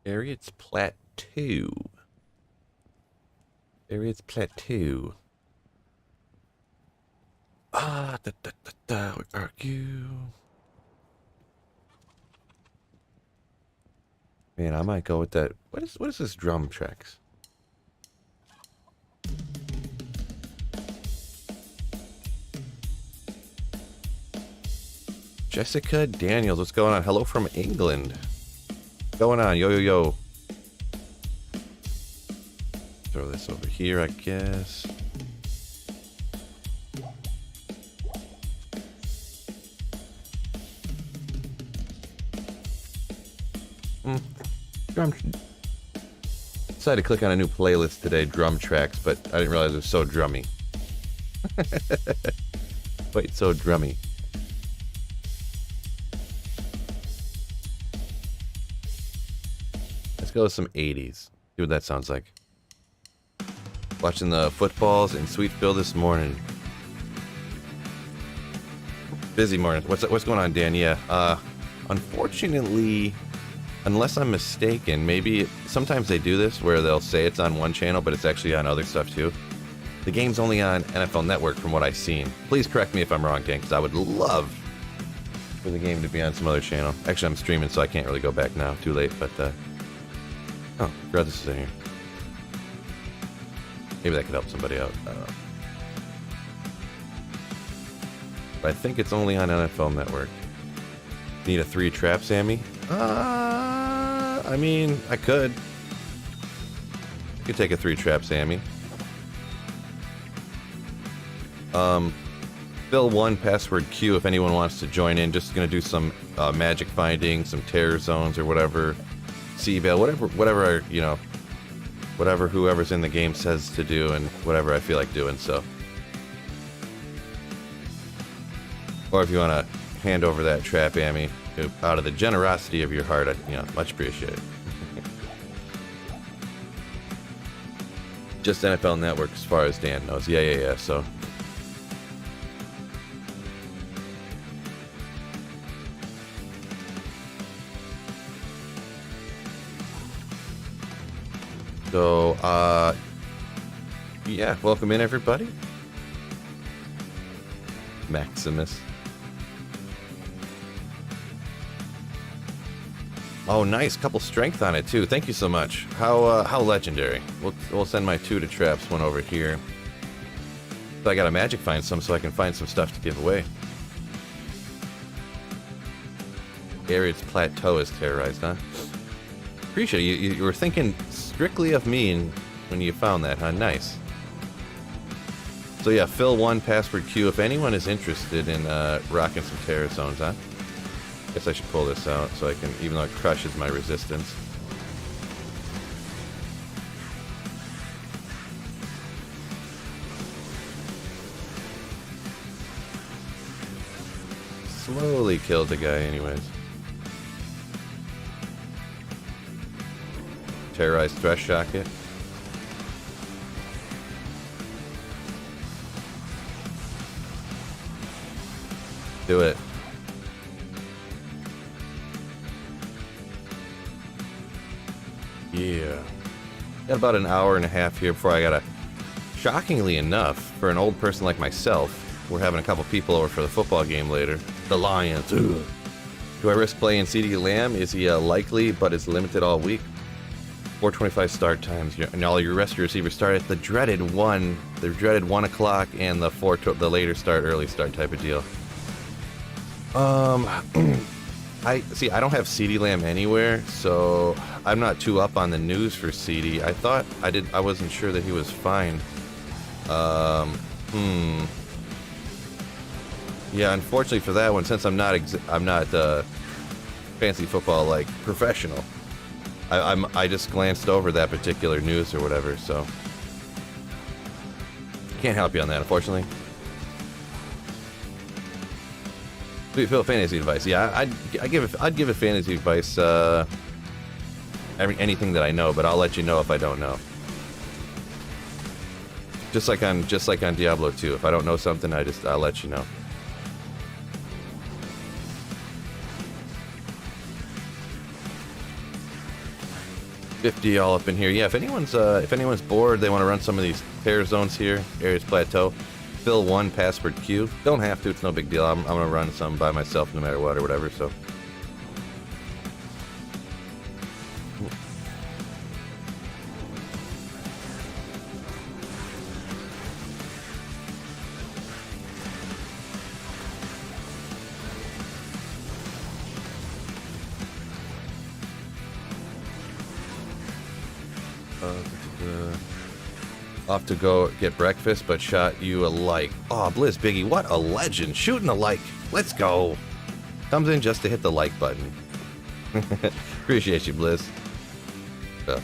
Area, it's plateau. Area, it's plateau. Ah, where are you? Man, I might go with that. What is this drum tracks? Jessica Daniels, what's going on? Hello from England. What's going on? Yo, yo, yo. Throw this over here, I guess. Decided to click on a new playlist today, drum tracks, but I didn't realize it was so drummy. Wait, so drummy. Let's go with some 80s. See what that sounds like. Watching the footballs in Sweetville this morning. Busy morning. What's going on, Dan? Yeah. Unfortunately, unless I'm mistaken, maybe sometimes they do this where they'll say it's on one channel, but it's actually on other stuff too. The game's only on NFL Network from what I've seen. Please correct me if I'm wrong, Dan, because I would love for the game to be on some other channel. Actually, I'm streaming, so I can't really go back now. Too late, but oh, forgot this is in here. Maybe that could help somebody out. I don't know. But I think it's only on NFL Network. Need a 3 trap, Sammy? I mean, I could. Take a 3 trap, Sammy. Fill 1 password Q if anyone wants to join in. Just gonna do some magic finding, some terror zones or whatever. CBaal, whatever, you know, whatever whoever's in the game says to do and whatever I feel like doing, so. Or if you want to hand over that trap, Amy, out of the generosity of your heart, much appreciated. Just NFL Network as far as Dan knows. Yeah, so. So, yeah, welcome in everybody. Maximus. Oh, nice. Couple strength on it, too. Thank you so much. How legendary. We'll send my 2 to traps, 1 over here. So I gotta magic find some so I can find some stuff to give away. Ariad's plateau is terrorized, huh? Appreciate it. You were thinking strictly of me when you found that, huh? Nice. So yeah, fill 1 password Q if anyone is interested in rocking some terror zones, huh? Guess I should pull this out so I can, even though it crushes my resistance. Slowly killed the guy anyways. Terrorized Thresh Shocket. Do it. Yeah. Got about an hour and a half here before I gotta... Shockingly enough, for an old person like myself, we're having a couple people over for the football game later. The Lions. Ugh. Do I risk playing CeeDee Lamb? Is he likely, but is limited all week? 4:25 start times, and all your rest of your receivers start at the dreaded 1 o'clock and the later start, early start type of deal. I don't have CeeDee Lamb anywhere, so I'm not too up on the news for CeeDee. I wasn't sure that he was fine. Yeah, unfortunately for that one, since I'm not fancy football like professional, I just glanced over that particular news or whatever, so can't help you on that, unfortunately. Sweet Phil, fantasy advice. Yeah, I'd give it fantasy advice. Anything that I know, but I'll let you know if I don't know. Just like on Diablo 2, if I don't know something, I'll let you know. 50 all up in here. Yeah, if anyone's bored, they want to run some of these tear zones here, Ares Plateau, fill 1 password queue. Don't have to, it's no big deal. I'm gonna run some by myself no matter what or whatever, so. Off to go get breakfast, but shot you a like. Oh, Blizz Biggie, what a legend. Shooting a like. Let's go. Comes in just to hit the like button. Appreciate you, Blizz. So.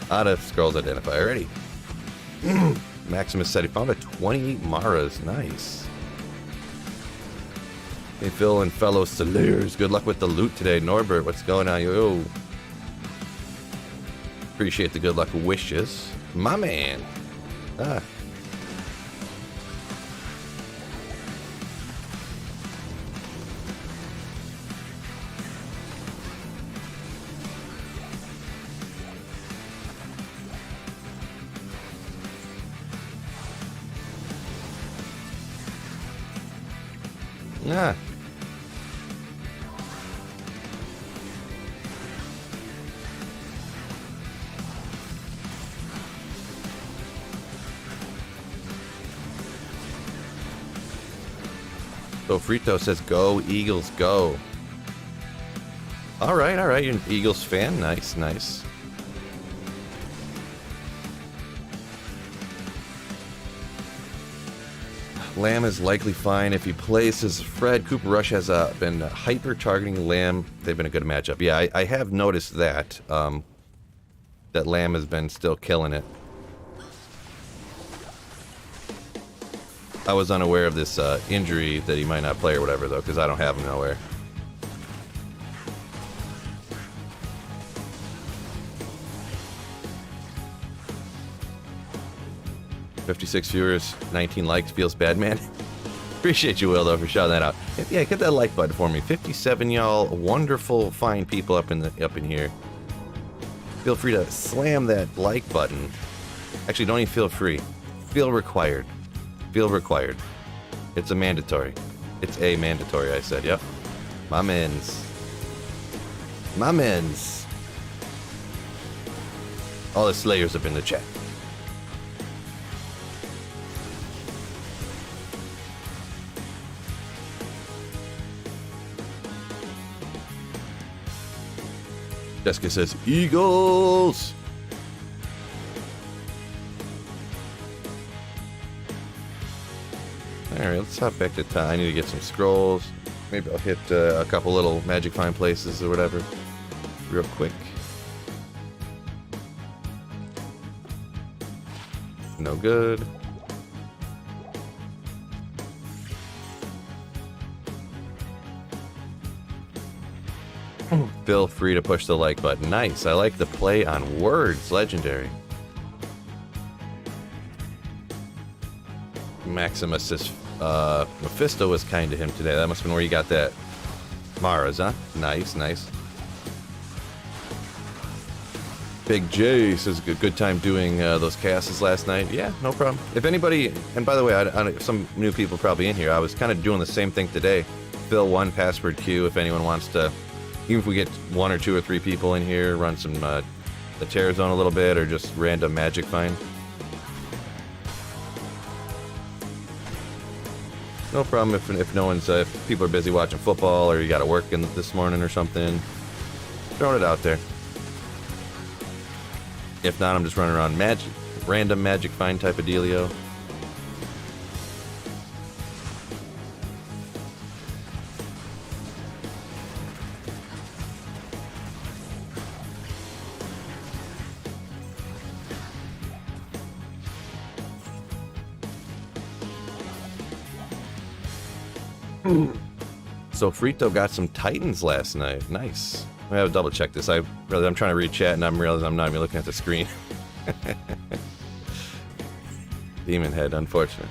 Out of Scrolls Identifier. Ready. Maximus said he found a 28 Maras. Nice. Hey, Phil and fellow Slayers. Good luck with the loot today. Norbert, what's going on? Yo. Appreciate the good luck wishes. My man. Ah. Ah. So Frito says, go, Eagles, go. All right, you're an Eagles fan. Nice, nice. Lamb is likely fine if he plays as Fred. Cooper Rush has been hyper-targeting Lamb. They've been a good matchup. Yeah, I have noticed that. That Lamb has been still killing it. I was unaware of this injury that he might not play or whatever, though, because I don't have him nowhere. $56 viewers, 19 likes, feels bad, man. Appreciate you, Will, though, for shouting that out. Yeah, hit that like button for me. 57 y'all, wonderful, fine people up in here. Feel free to slam that like button. Actually, don't even feel free. Feel required. Feel required. It's a mandatory. It's a mandatory, I said. Yep. My men's. My men's. All the Slayers up in the chat. Jessica says, Eagles! Alright, let's hop back to time. I need to get some scrolls. Maybe I'll hit a couple little magic find places or whatever. Real quick. No good. Feel free to push the like button. Nice. I like the play on words. Legendary. Maximus says Mephisto was kind to him today. That must have been where you got that Mara's, huh? Nice, nice. Big J says a good time doing those casts last night. Yeah, no problem. If anybody, and by the way, some new people probably in here, I was kind of doing the same thing today. Fill 1 password queue if anyone wants to, even if we get 1 or 2 or 3 people in here, run some the Terror Zone a little bit, or just random magic find. No problem if no one's, if people are busy watching football or you got to work this morning or something. Throwing it out there. If not, I'm just running around random magic find type of dealio. So Frito got some Titans last night. Nice. I have to double check this. I'm trying to read chat and I'm realizing I'm not even looking at the screen. Demon head, unfortunate.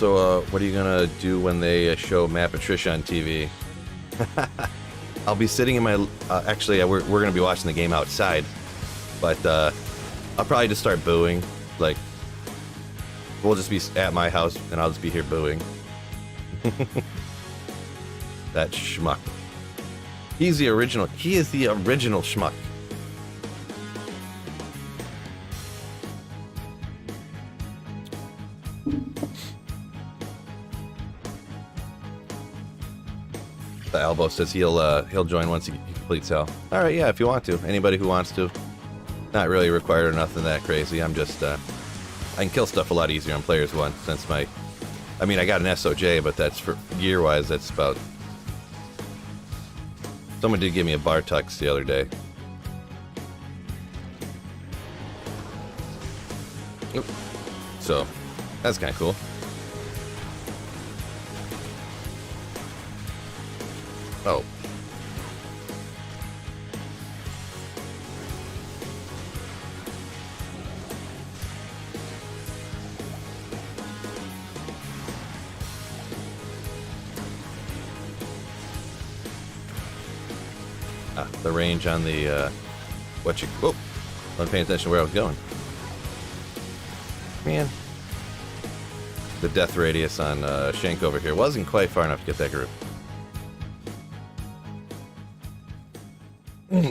Also, what are you gonna do when they show Map Patricia on TV? I'll be sitting in my... actually, we're gonna be watching the game outside. But, I'll probably just start booing. Like, we'll just be at my house, and I'll just be here booing. That schmuck. He's the original. He is the original schmuck. The Elbow says he'll join once he completes hell. All right, yeah, if you want to. Anybody who wants to. Not really required or nothing that crazy. I'm just I can kill stuff a lot easier on Players 1 since my... I mean, I got an SOJ, but that's for gear-wise, that's about... Someone did give me a bar tux the other day. Oop. So, that's kind of cool. Oh. The range on the, whoa, wasn't paying attention to where I was going. Man. The death radius on Shank over here wasn't quite far enough to get that group.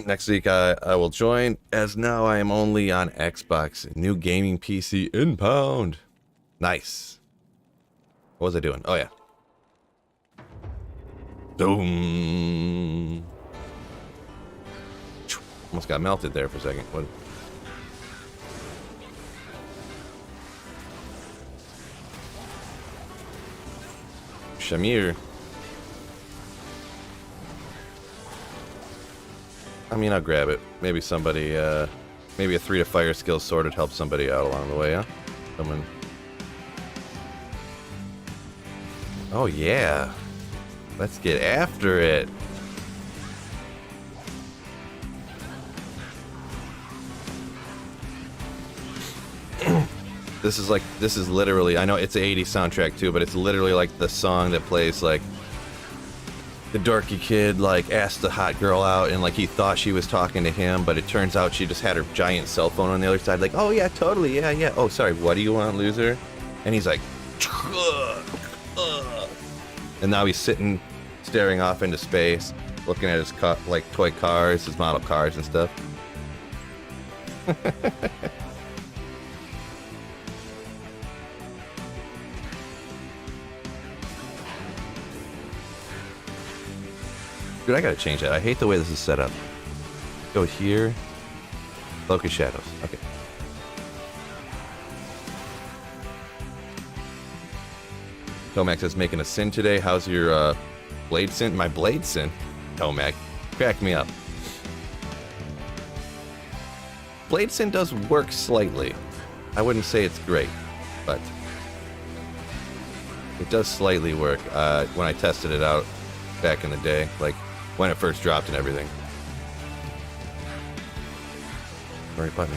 Next week I will join, as now I am only on Xbox. New gaming PC inbound. Nice. What was I doing? Oh yeah. Boom. Almost got melted there for a second. What? Shamir. I mean, I'll grab it. Maybe somebody, maybe a 3 to fire skill sword would help somebody out along the way, huh? Someone. Oh yeah. Let's get after it. This is literally, I know it's an 80s soundtrack too, but it's literally like the song that plays like the dorky kid like asked the hot girl out and like he thought she was talking to him, but it turns out she just had her giant cell phone on the other side, like, oh yeah, totally, yeah. Oh, sorry, what do you want, loser? And he's like, and now he's sitting, staring off into space, looking at his like toy cars, his model cars and stuff. Dude, I gotta change that. I hate the way this is set up. Go here. Focus shadows. Okay. Tomac says, making a sin today. How's your blade sin? My blade sin? Tomac. Crack me up. Blade sin does work slightly. I wouldn't say it's great, but it does slightly work. When I tested it out back in the day, like when it first dropped and everything. Right button.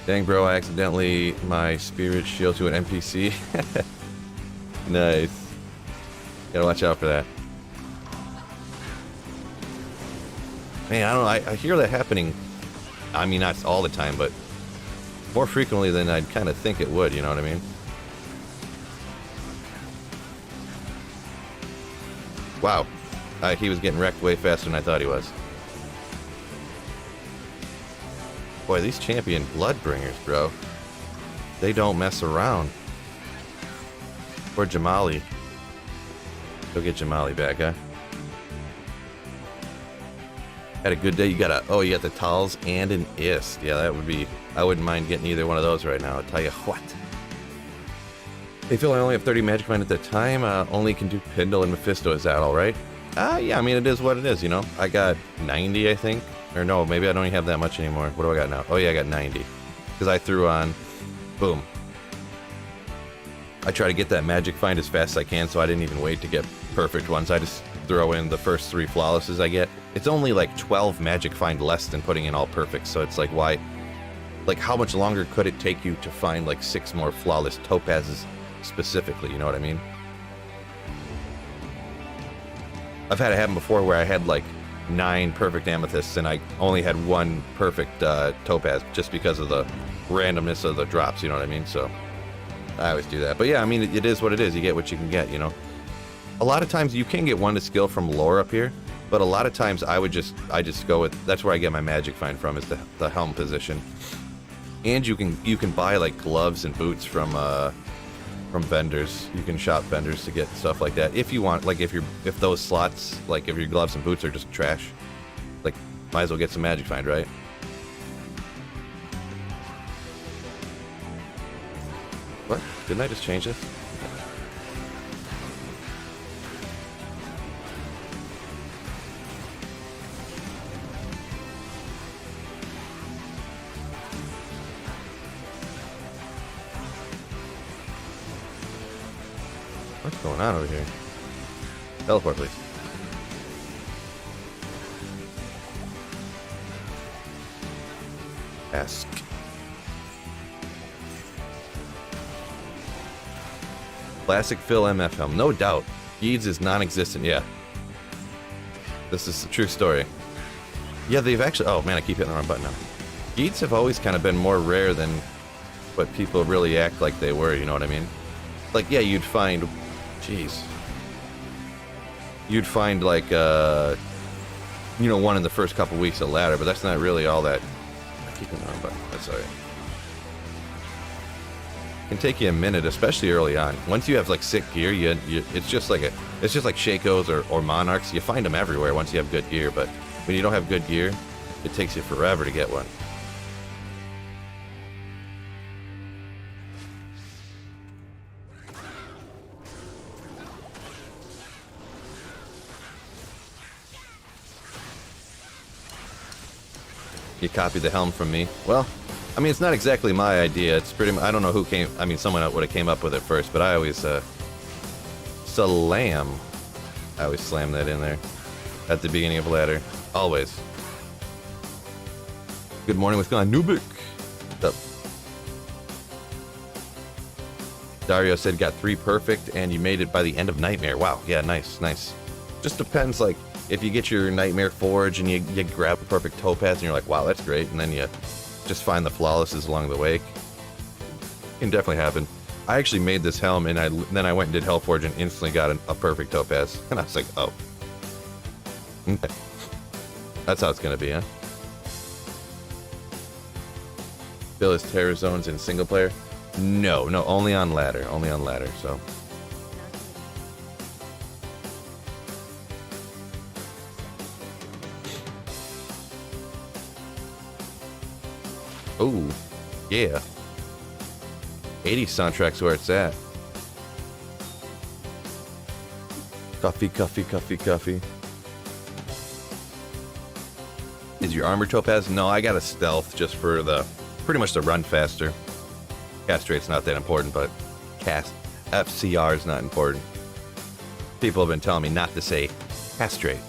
Dang, bro, I accidentally my spirit shield to an NPC. Nice. Gotta watch out for that. Man, I don't know, I hear that happening. I mean, not all the time, but more frequently than I'd kind of think it would, you know what I mean? Wow. He was getting wrecked way faster than I thought he was. Boy, these champion Bloodbringers, bro. They don't mess around. Or Jamali. Go get Jamali back, huh? Had a good day. You got the Tals and an Ist. Yeah, that would be... I wouldn't mind getting either one of those right now. I'll tell you what. They feel I only have 30 Magic Mind at the time. Only can do Pindle and Mephisto. Is that alright? Yeah, I mean, it is what it is, you know? I got 90, I think. Or no, maybe I don't even have that much anymore. What do I got now? Oh yeah, I got 90. Because I threw on... Boom. I try to get that Magic Find as fast as I can, so I didn't even wait to get perfect ones. I just throw in the first 3 flawlesses I get. It's only like 12 magic find less than putting in all perfect, so it's like, why? Like, how much longer could it take you to find like 6 more flawless topazes specifically, you know what I mean? I've had it happen before where I had like 9 perfect amethysts and I only had 1 perfect topaz just because of the randomness of the drops, you know what I mean? So I always do that. But yeah, I mean, it is what it is. You get what you can get, you know? A lot of times you can get 1 to skill from lore up here, but a lot of times I just go with, that's where I get my magic find from, is the helm position. And you can buy like gloves and boots from vendors. You can shop vendors to get stuff like that if you want. Like if those slots, like if your gloves and boots are just trash, like might as well get some magic find, right? What? Didn't I just change this? What's going on over here? Teleport, please. Ask. Classic Phil MF helm. No doubt. Yeeds is non-existent. Yeah. This is the true story. Yeah, they've actually... Oh, man, I keep hitting the wrong button now. Yeeds have always kind of been more rare than what people really act like they were, you know what I mean? Like, yeah, you'd find... Jeez. You'd find, like, you know, 1 in the first couple weeks of ladder, but that's not really all that... I keep hitting the wrong button. That's alright. It can take you a minute, especially early on. Once you have like sick gear, it's just like Shakos or Monarchs. You find them everywhere once you have good gear, but when you don't have good gear, it takes you forever to get one. You copied the helm from me. Well, I mean, it's not exactly my idea. It's pretty much, I don't know who came, I mean, someone would have came up with it first, but I always, Salam. I always slam that in there at the beginning of ladder. Always. Good morning, what's going on? Nubik. What's up? Dario said got 3 perfect and you made it by the end of Nightmare. Wow, yeah, nice, nice. Just depends, like, if you get your Nightmare Forge and you grab a perfect topaz and you're like, wow, that's great, and then you just find the flawlesses along the way. It can definitely happen. I actually made this helm and then I went and did Hellforge and instantly got a perfect topaz. And I was like, oh. Okay. That's how it's going to be, huh? Bill is Terror Zones in single player? No, only on ladder. Only on ladder, so... Oh, yeah. 80s soundtrack's where it's at. Coffee, coffee, coffee, coffee. Is your armor topaz? No, I got a stealth just for the... pretty much to run faster. Cast rate's not that important, but FCR is not important. People have been telling me not to say cast rate.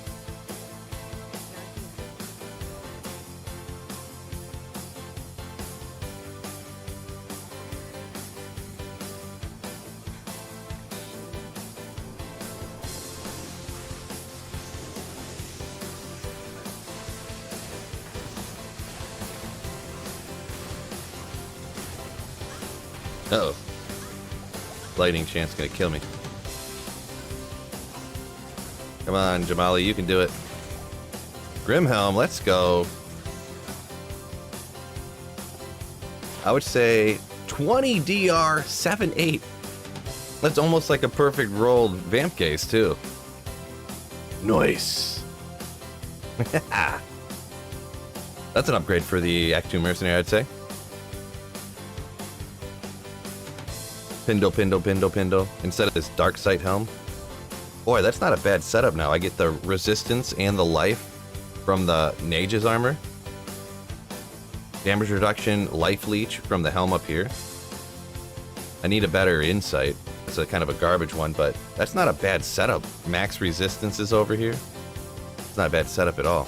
Uh-oh. Lightning chance gonna kill me. Come on, Jamali, you can do it. Grimhelm, let's go. I would say 20 DR 7-8. That's almost like a perfect rolled vamp case, too. Nice. That's an upgrade for the Act 2 Mercenary, I'd say. Pindle. Instead of this Dark Sight helm. Boy, that's not a bad setup now. I get the resistance and the life from the Nage's armor. Damage reduction, life leech from the helm up here. I need a better insight. it's a kind of a garbage one, but that's not a bad setup. Max resistance is over here. It's not a bad setup at all.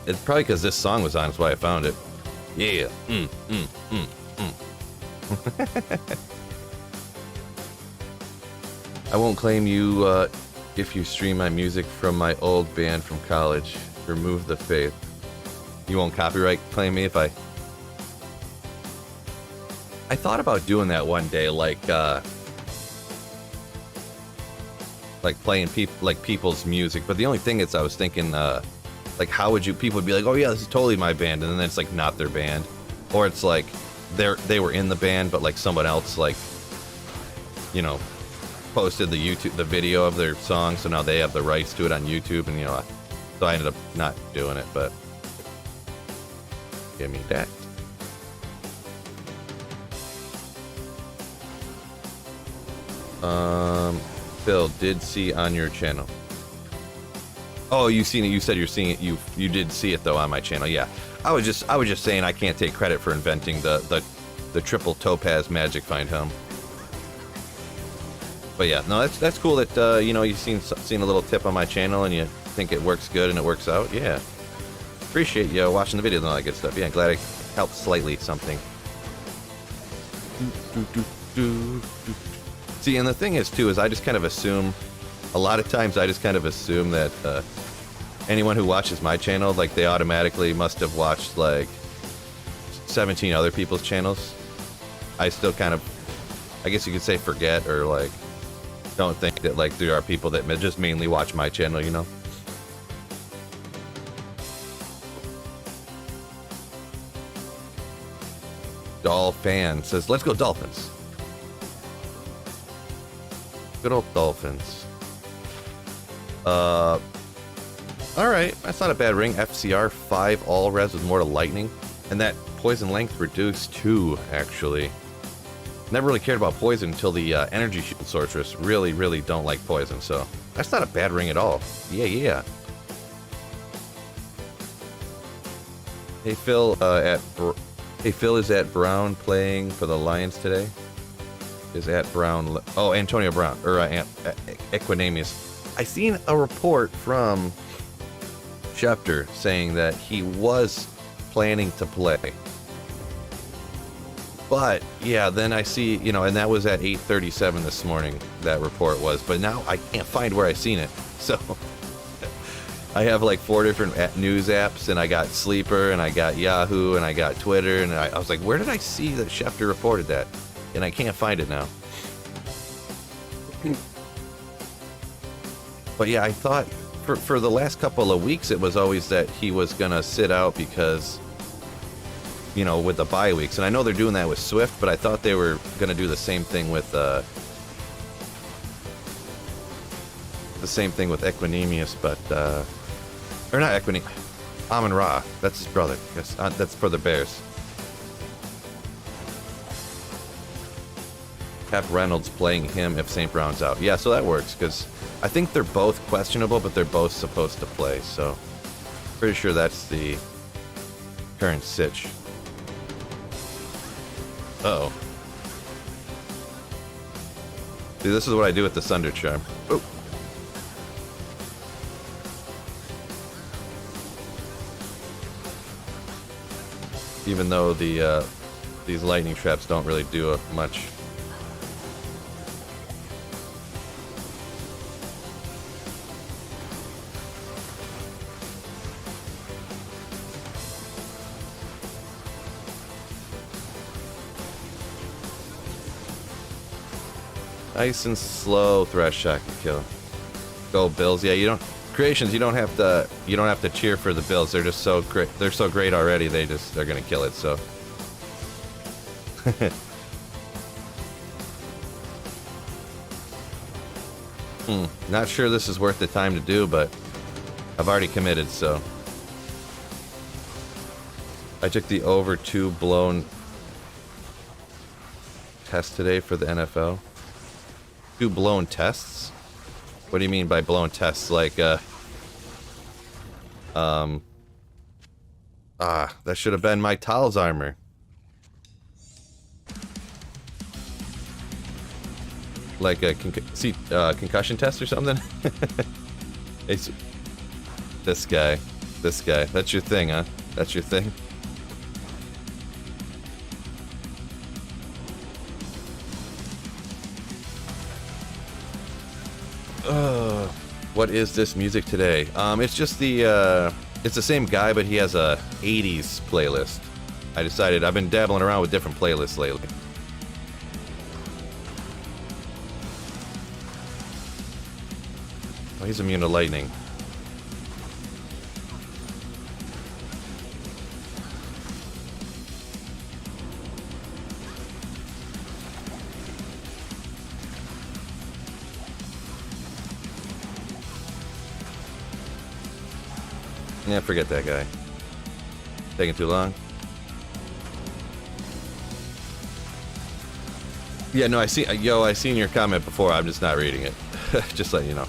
It's probably because this song was on, that's why I found it. Yeah. I won't claim you if you stream my music from my old band from college. Remove the faith. You won't copyright claim me if I thought about doing that one day, like playing people's music. But the only thing is, I was thinking, like, how would you? People would be like, "Oh yeah, this is totally my band," and then it's like not their band, or it's like they were in the band, but like someone else, like, you know, posted the video of their song, so now they have the rights to it on YouTube, and you know, so I ended up not doing it. But give me that. Phil, did see on your channel. Oh, you seen it? You said you're seeing it. You did see it though on my channel. Yeah, I was just saying I can't take credit for inventing the triple topaz magic find home. But yeah, no, that's cool that you know, you've seen a little tip on my channel and you think it works good and it works out. Yeah, appreciate you watching the videos and all that good stuff. Yeah, glad I helped slightly something. See, and the thing is too, is I just kind of assume, a lot of times I just kind of assume that anyone who watches my channel, like, they automatically must have watched like 17 other people's channels. I still kind of, I guess you could say, forget, or like don't think that like there are people that just mainly watch my channel, you know. Dolphin says, let's go Dolphins. Good old Dolphins. Alright, that's not a bad ring. FCR 5 all res with Mortal Lightning. And that poison length reduced 2, actually. Never really cared about poison until the energy shield sorceress. Really don't like poison, so that's not a bad ring at all. Yeah. Hey Phil, Phil is at Brown playing for the Lions today. Is at Brown. Oh, Antonio Brown, or Equinemius. I seen a report from Schefter saying that he was planning to play. But yeah, then I see, you know, and that was at 8:37 this morning, that report was. But now I can't find where I seen it. So I have like 4 different news apps, and I got Sleeper, and I got Yahoo, and I got Twitter, and I was like, where did I see that Schefter reported that? And I can't find it now. But yeah, I thought for the last couple of weeks it was always that he was gonna sit out because, you know, with the bye weeks. And I know they're doing that with Swift, but I thought they were gonna do the same thing with Equinemius, but or not Equinemius, Amon-Ra. That's his brother. Yes, that's for the Bears. Have Reynolds playing him if St. Brown's out. Yeah, so that works, because I think they're both questionable, but they're both supposed to play, so pretty sure that's the current sitch. Uh-oh. See, this is what I do with the Sunder Charm. Oh. Even though the these lightning traps don't really do much. Nice and slow thrash shot can kill. Go Bills. Yeah, you don't creations, you don't have to cheer for the Bills. They're just so great. They're so great already. They're gonna kill it, so. Not sure this is worth the time to do, but I've already committed, so. I took the over 2 blown test today for the NFL. 2 blown tests? What do you mean by blown tests? Like, Ah, that should have been my Tal's armor. Like a concussion test or something? It's this guy. This guy. That's your thing, huh? That's your thing? What is this music today? It's just it's the same guy, but he has a 80s playlist. I decided I've been dabbling around with different playlists lately. Oh, he's immune to lightning. Yeah, forget that guy. Taking too long. Yeah, no, I seen your comment before. I'm just not reading it. Just letting you know.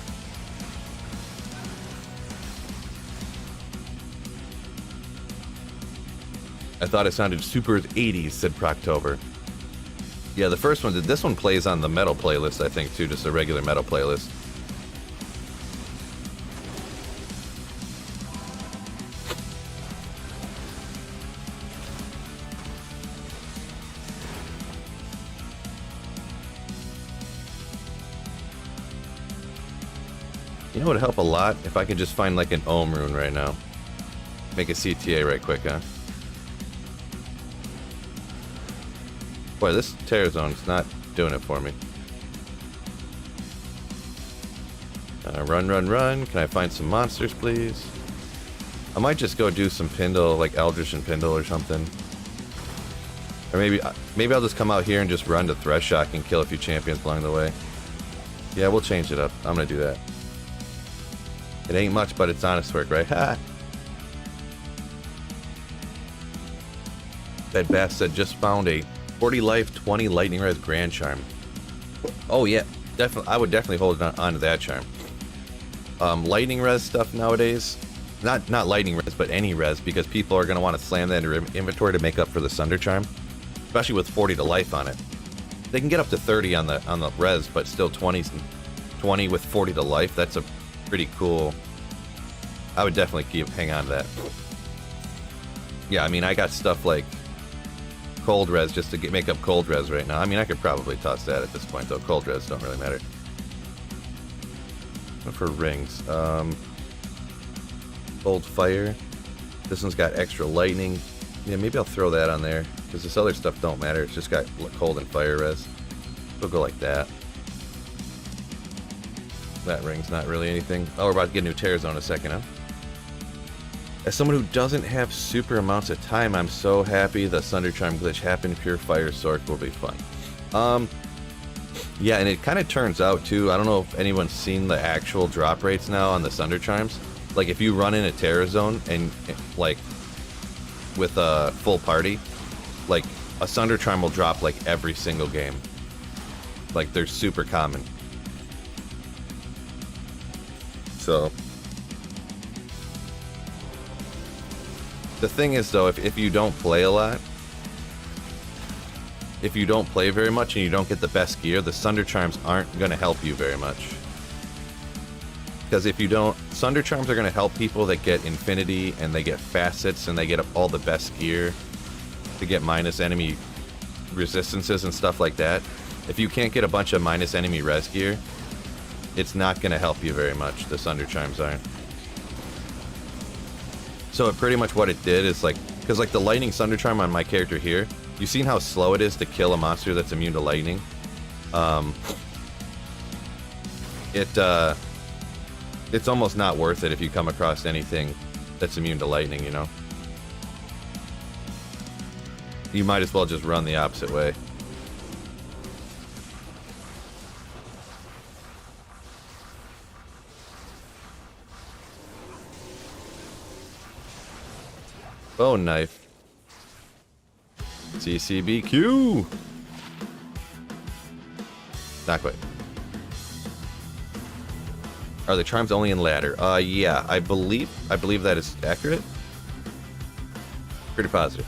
I thought it sounded super 80s, said Proctober. Yeah, the first one, this one plays on the metal playlist, I think, too, just a regular metal playlist. You know what would help a lot? If I could just find like an Ohm rune right now. Make a CTA right quick, huh? Boy, this Terror Zone's not doing it for me. Run, run, run. Can I find some monsters, please? I might just go do some Pindle, like Eldritch and Pindle or something. Or maybe I'll just come out here and just run to Thresh Shock and kill a few champions along the way. Yeah, we'll change it up. I'm gonna do that. It ain't much, but it's honest work, right? Ha! Bed Bass said, just found a 40 life, 20 lightning res grand charm. Oh yeah, definitely. I would definitely hold on to that charm. Lightning res stuff nowadays, not lightning res, but any res, because people are gonna want to slam that into inventory to make up for the Sunder charm, especially with 40 to life on it. They can get up to 30 on the res, but still 20 with 40 to life. That's a pretty cool. I would definitely hang on to that. Yeah, I mean, I got stuff like cold res just to make up cold res right now. I mean, I could probably toss that at this point, though. Cold res don't really matter. What for rings? Cold fire. This one's got extra lightning. Yeah, maybe I'll throw that on there, because this other stuff don't matter. It's just got cold and fire res. We'll go like that. That ring's not really anything. Oh, we're about to get a new Terror Zone in a second, huh? As someone who doesn't have super amounts of time, I'm so happy the Sunder Charm glitch happened. Pure Fire Sork will be fun. Yeah, and it kind of turns out, too, I don't know if anyone's seen the actual drop rates now on the Sunder Charms. Like, if you run in a Terror Zone and, like, with a full party, like, a Sunder Charm will drop, like, every single game. Like, they're super common. So, the thing is, though, if you don't play a lot, if you don't play very much and you don't get the best gear, the Sunder Charms aren't going to help you very much. Because if you don't, Sunder Charms are going to help people that get Infinity and they get Facets and they get all the best gear to get minus enemy resistances and stuff like that. If you can't get a bunch of minus enemy res gear, it's not going to help you very much. The Sunder Charms aren't. So pretty much what it did is like, because like the Lightning Sunder Charm on my character here, you've seen how slow it is to kill a monster that's immune to lightning. It's almost not worth it if you come across anything that's immune to lightning, you know? You might as well just run the opposite way. Bone knife. CCBQ. Not quite. Are the charms only in ladder? Yeah, I believe that is accurate. Pretty positive.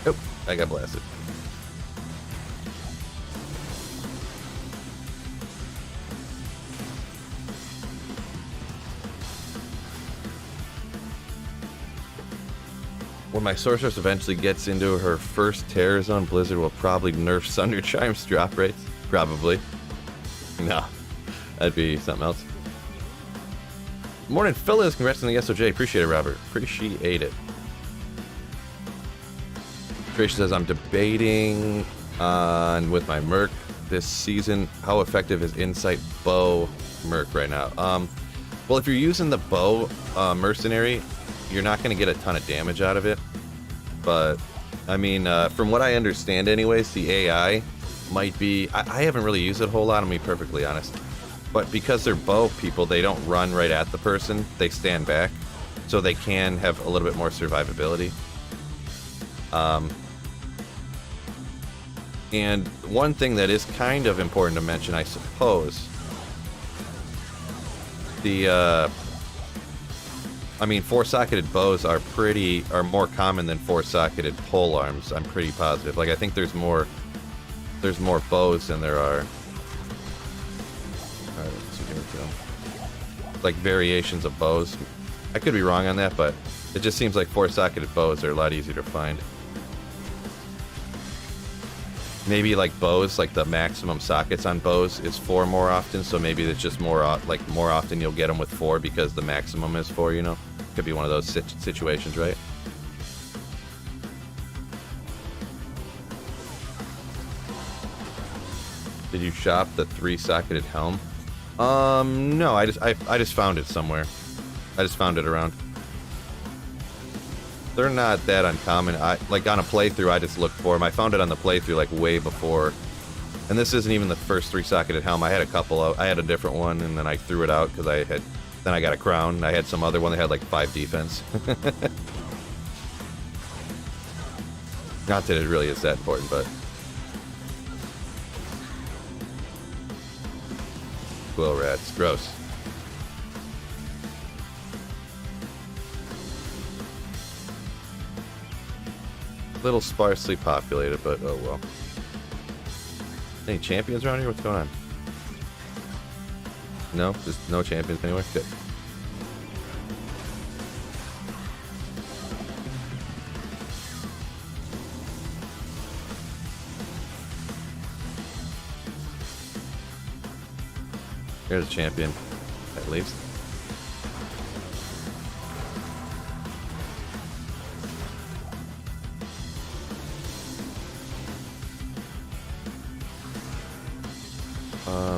Oh, I got blasted. When my sorceress eventually gets into her first terror zone, Blizzard will probably nerf Sunder Chime's drop rates. Probably. No. That'd be something else. Morning, Phyllis. Congrats on the SOJ. Appreciate it, Robert. Appreciate it. Trish says, I'm debating on with my Merc this season. How effective is Insight Bow Merc right now? Well, if you're using the Bow Mercenary, you're not going to get a ton of damage out of it. But, I mean, from what I understand anyways, the AI might be... I haven't really used it a whole lot, I'll be perfectly honest. But because they're bow people, they don't run right at the person. They stand back. So they can have a little bit more survivability. And one thing that is kind of important to mention, I suppose, I mean, four-socketed bows are more common than four-socketed pole arms. I'm pretty positive. Like, I think there's more bows than there are. All right, let's see, here we go. Like variations of bows. I could be wrong on that, but it just seems like four-socketed bows are a lot easier to find. Maybe like bows, like the maximum sockets on bows is 4 more often, so maybe it's just more often you'll get them with 4 because the maximum is 4, you know? Could be one of those situations, right? Did you shop the 3-socketed helm? No, I just found it somewhere. I just found it around. They're not that uncommon. Like on a playthrough, I just looked for them. I found it on the playthrough like way before. And this isn't even the first 3-socketed helm. I had a couple of, I had a different one, and then I threw it out because then I got a crown. I had some other one that had like 5 defense. Not that it really is that important, but. Quill rats, gross. Little sparsely populated, but oh well. Any champions around here? What's going on? No? Just no champions anywhere? Good. Here's a champion, at least.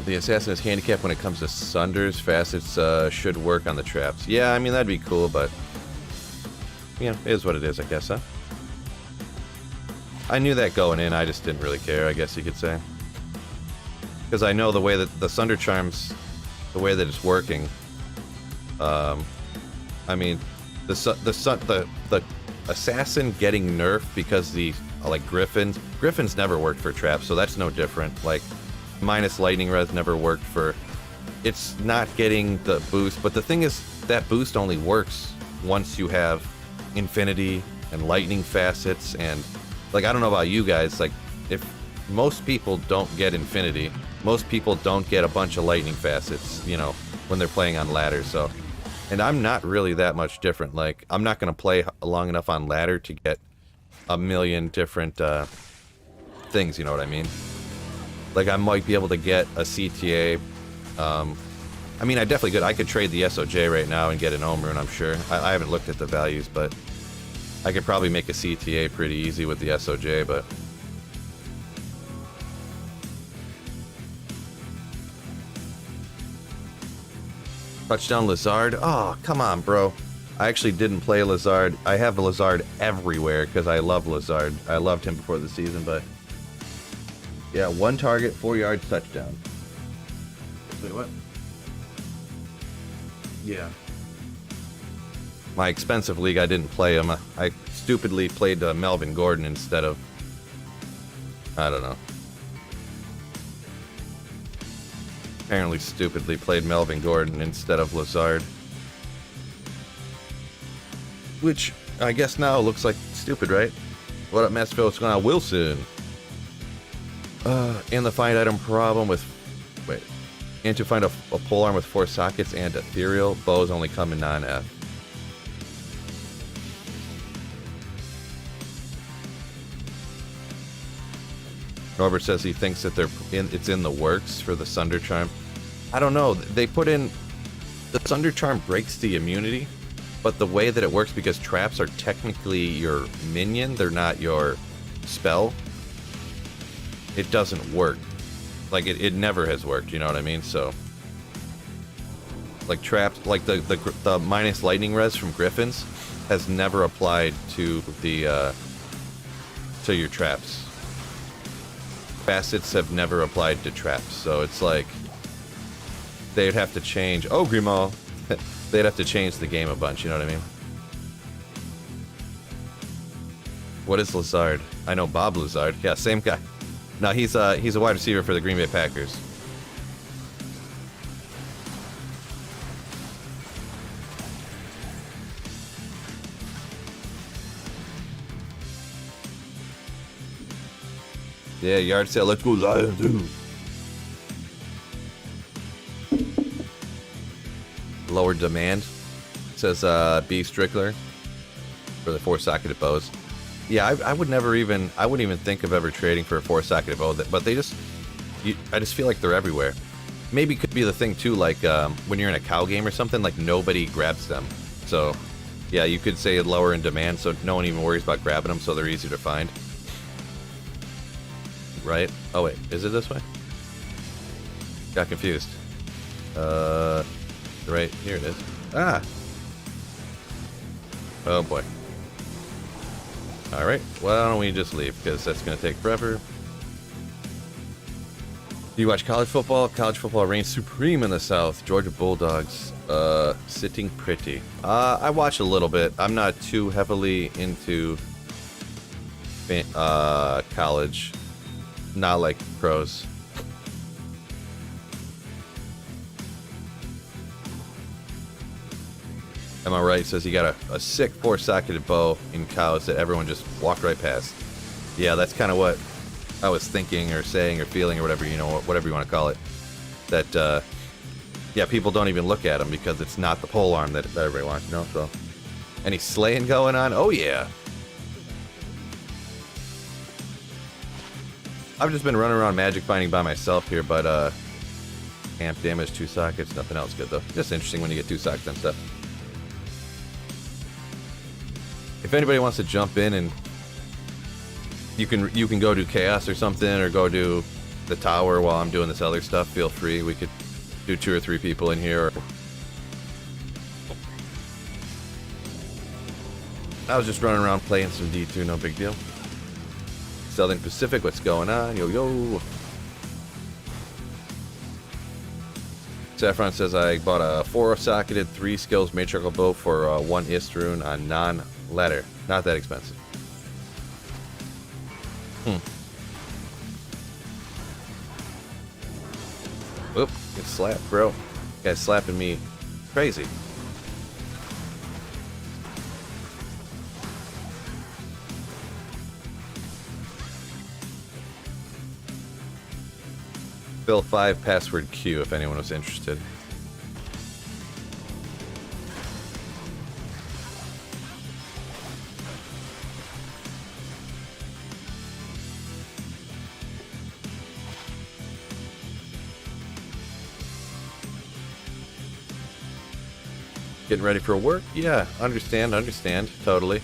The assassin is handicapped when it comes to sunders. Facets should work on the traps. Yeah, I mean, that'd be cool, but... You know, it is what it is, I guess, huh? I knew that going in, I just didn't really care, I guess you could say. Because I know the way that the Sunder Charms, the way that it's working, I mean, the assassin getting nerfed because the, like, Griffins never worked for traps, so that's no different. Like, minus lightning res never worked for, it's not getting the boost, but the thing is, that boost only works once you have infinity and lightning facets, and, like, I don't know about you guys, like, if most people don't get infinity, most people don't get a bunch of lightning facets, you know, when they're playing on ladder, so, and I'm not really that much different. Like, I'm not going to play long enough on ladder to get a million different things, you know what I mean? Like, I might be able to get a CTA. I mean, I could trade the SOJ right now and get an Ohm Rune, I'm sure. I haven't looked at the values, but I could probably make a CTA pretty easy with the SOJ, but... Touchdown Lizard? Oh, come on, bro. I actually didn't play Lizard. I have Lizard everywhere because I love Lizard. I loved him before the season, but... Yeah, 1 target, 4 yards, touchdown. Wait, what? Yeah. My expensive league, I didn't play him. I stupidly played Melvin Gordon instead of... I don't know. Apparently stupidly played Melvin Gordon instead of Lazard. Which, I guess now looks like stupid, right? What up, Masterfield? What's going on? Wilson! And the find item problem with... Wait. And to find a pole arm with 4 sockets and ethereal. Bows only come in non-F. Norbert says he thinks that it's in the works for the Sunder Charm. I don't know. They put in... The Sunder Charm breaks the immunity, but the way that it works, because traps are technically your minion, they're not your spell, it doesn't work. Like, it never has worked, you know what I mean? So... Like, traps... Like, the minus lightning res from Griffins has never applied to the, to your traps. Facets have never applied to traps, so it's like they'd have to change. Oh, Grimaud, they'd have to change the game a bunch. You know what I mean? What is Lazard? I know Bob Lazard. Yeah, same guy. No, he's a wide receiver for the Green Bay Packers. Yeah, yard sale. Let's go Lions, dude. Lower demand, says B Strickler, for the 4-socketed bows. Yeah, I would never even... I wouldn't even think of ever trading for a 4-socketed bow, but they just... I just feel like they're everywhere. Maybe it could be the thing, too, like when you're in a cow game or something, like nobody grabs them. So, yeah, you could say lower in demand, so no one even worries about grabbing them, so they're easier to find. Right? Oh, wait. Is it this way? Got confused. Right. Here it is. Ah! Oh, boy. Alright. Why don't we just leave? Because that's going to take forever. Do you watch college football? College football reigns supreme in the South. Georgia Bulldogs. Sitting pretty. I watch a little bit. I'm not too heavily into college. Not like pros. Am I right? Says he got a sick 4-socketed bow in cows that everyone just walked right past. Yeah, that's kind of what I was thinking or saying or feeling or whatever, you know, whatever you want to call it. That, yeah, people don't even look at them because it's not the pole arm that everybody wants, you know? So, any slaying going on? Oh, yeah. I've just been running around magic finding by myself here, but amp damage, 2 sockets, nothing else good though. Just interesting when you get 2 sockets and stuff. If anybody wants to jump in and you can go do chaos or something, or go do the tower while I'm doing this other stuff, feel free. We could do 2 or 3 people in here. Or... I was just running around playing some D2, no big deal. Southern Pacific, what's going on? Yo, yo. Saffron says, I bought a 4-socketed 3 skills matriarchal bow for 1 Istrun on non-ladder. Not that expensive. Whoop, get slapped, bro. You guys slapping me crazy. Bill 5 password Q if anyone was interested. Getting ready for work? Yeah, understand, totally.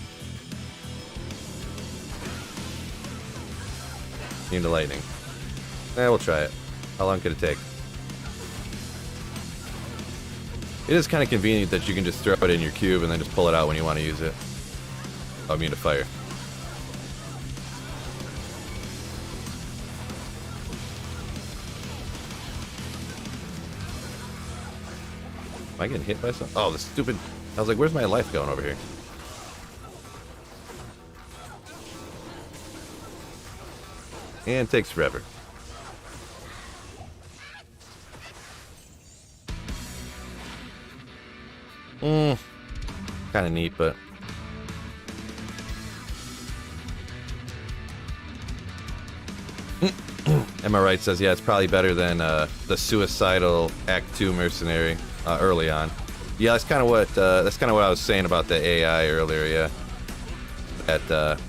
Into lightning. We'll try it. How long could it take? It is kind of convenient that you can just throw it in your cube and then just pull it out when you want to use it. Oh, immune to fire. Am I getting hit by something? Oh, the stupid... I was like, where's my life going over here? And it takes forever. Kind of neat, but... Am I right? Says, yeah, it's probably better than the suicidal Act 2 mercenary early on. Yeah, that's kind of what I was saying about the AI earlier. Yeah, that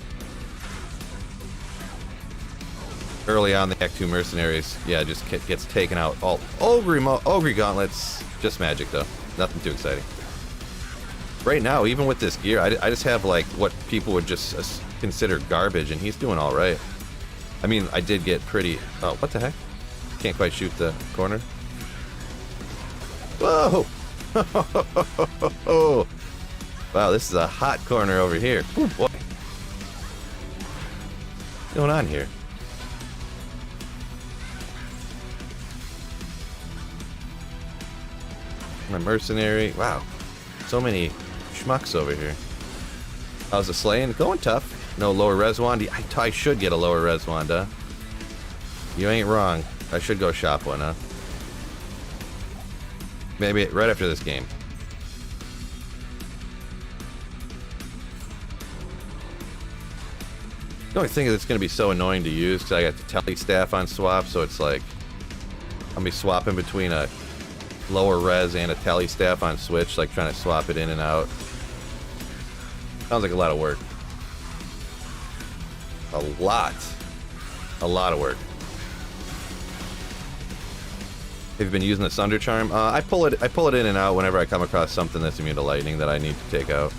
early on the Act 2 mercenaries, yeah, just gets taken out. All ogre gauntlets, just magic though, nothing too exciting. Right now, even with this gear, I just have like what people would just consider garbage, and he's doing all right. I mean, I did get pretty... Oh, what the heck? Can't quite shoot the corner. Whoa! Wow, this is a hot corner over here. Ooh, boy. What's going on here? My mercenary. Wow. So many schmucks over here. How's the slaying? Going tough. No lower res wand. I should get a lower res wand, huh? You ain't wrong. I should go shop one, huh? Maybe right after this game. The only thing that's going to be so annoying to use, because I got the tele staff on swap, so it's like I'm going to be swapping between a lower res and a tele staff on switch, like trying to swap it in and out. Sounds like a lot of work. A lot of work. Have you been using the Sunder Charm? I pull it in and out whenever I come across something that's immune to lightning that I need to take out.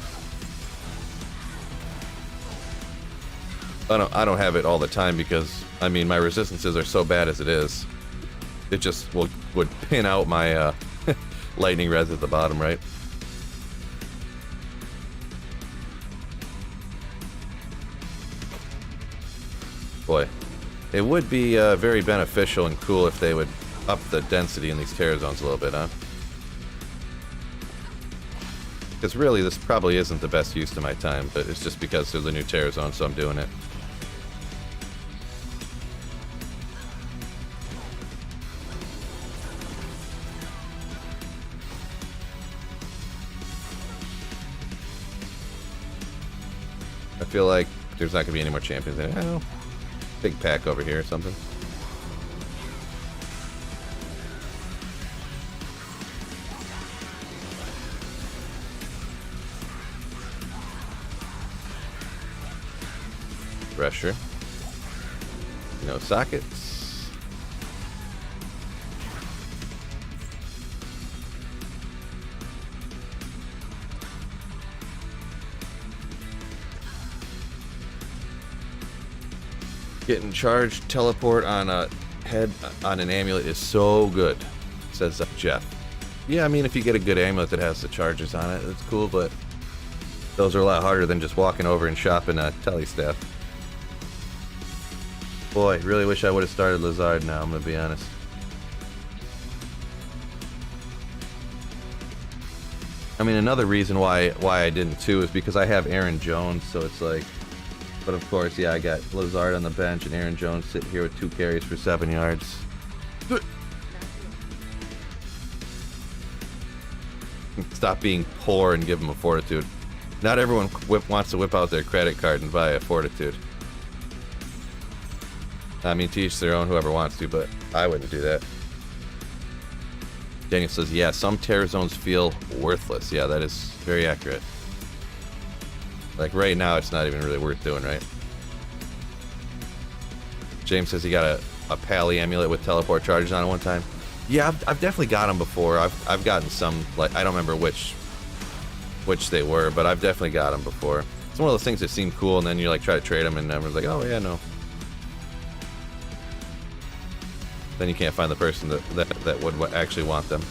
I don't have it all the time because I mean my resistances are so bad as it is. It just would pin out my lightning res at the bottom, right? Boy, it would be very beneficial and cool if they would up the density in these terror zones a little bit, huh? Because really, this probably isn't the best use of my time, but it's just because there's a new terror zone, so I'm doing it. I feel like there's not going to be any more champions in it. I don't know. Big pack over here or something. Pressure. No sockets. Getting charged teleport on a head on an amulet is so good, says Jeff. Yeah, I mean, if you get a good amulet that has the charges on it, it's cool, but those are a lot harder than just walking over and shopping a tele staff. Boy, really wish I would have started Lazard now, I'm gonna be honest. I mean, another reason why I didn't too is because I have Aaron Jones, so it's like... But of course, yeah, I got Lazard on the bench and Aaron Jones sitting here with 2 carries for 7 yards. Stop being poor and give them a fortitude. Not everyone wants to whip out their credit card and buy a fortitude. I mean, to each their own, whoever wants to, but I wouldn't do that. Daniel says, yeah, some terror zones feel worthless. Yeah, that is very accurate. Like right now, it's not even really worth doing, right? James says he got a Pally amulet with teleport charges on it one time. Yeah, I've definitely got them before. I've gotten some, like, I don't remember which they were, but I've definitely got them before. It's one of those things that seem cool, and then you like try to trade them, and everyone's like, oh yeah, no. Then you can't find the person that would actually want them.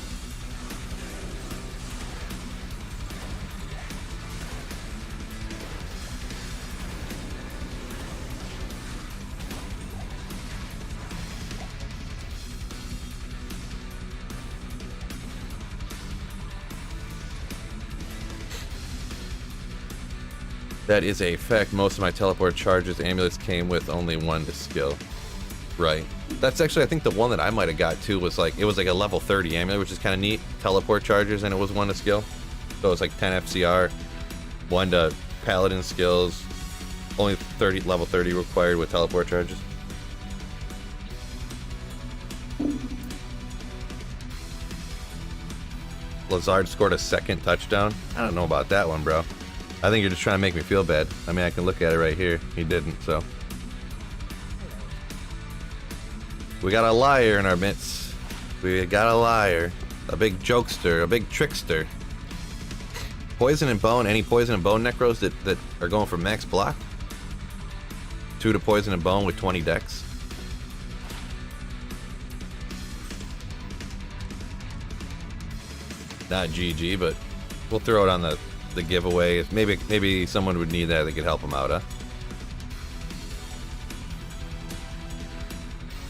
That is a fact. Most of my teleport charges amulets came with only 1 to skill. Right. That's actually, I think the one that I might have got too was like, it was like a level 30 amulet, which is kind of neat. Teleport charges, and it was 1 to skill. So it was like 10 FCR, 1 to paladin skills, only level 30 required with teleport charges. Lazard scored a 2nd touchdown. I don't know about that one, bro. I think you're just trying to make me feel bad. I mean, I can look at it right here. He didn't, so. We got a liar in our midst. We got a liar. A big jokester. A big trickster. Poison and bone. Any poison and bone necros that are going for max block? 2 to poison and bone with 20 dex. Not GG, but we'll throw it on the giveaway. Maybe someone would need that could help them out, huh?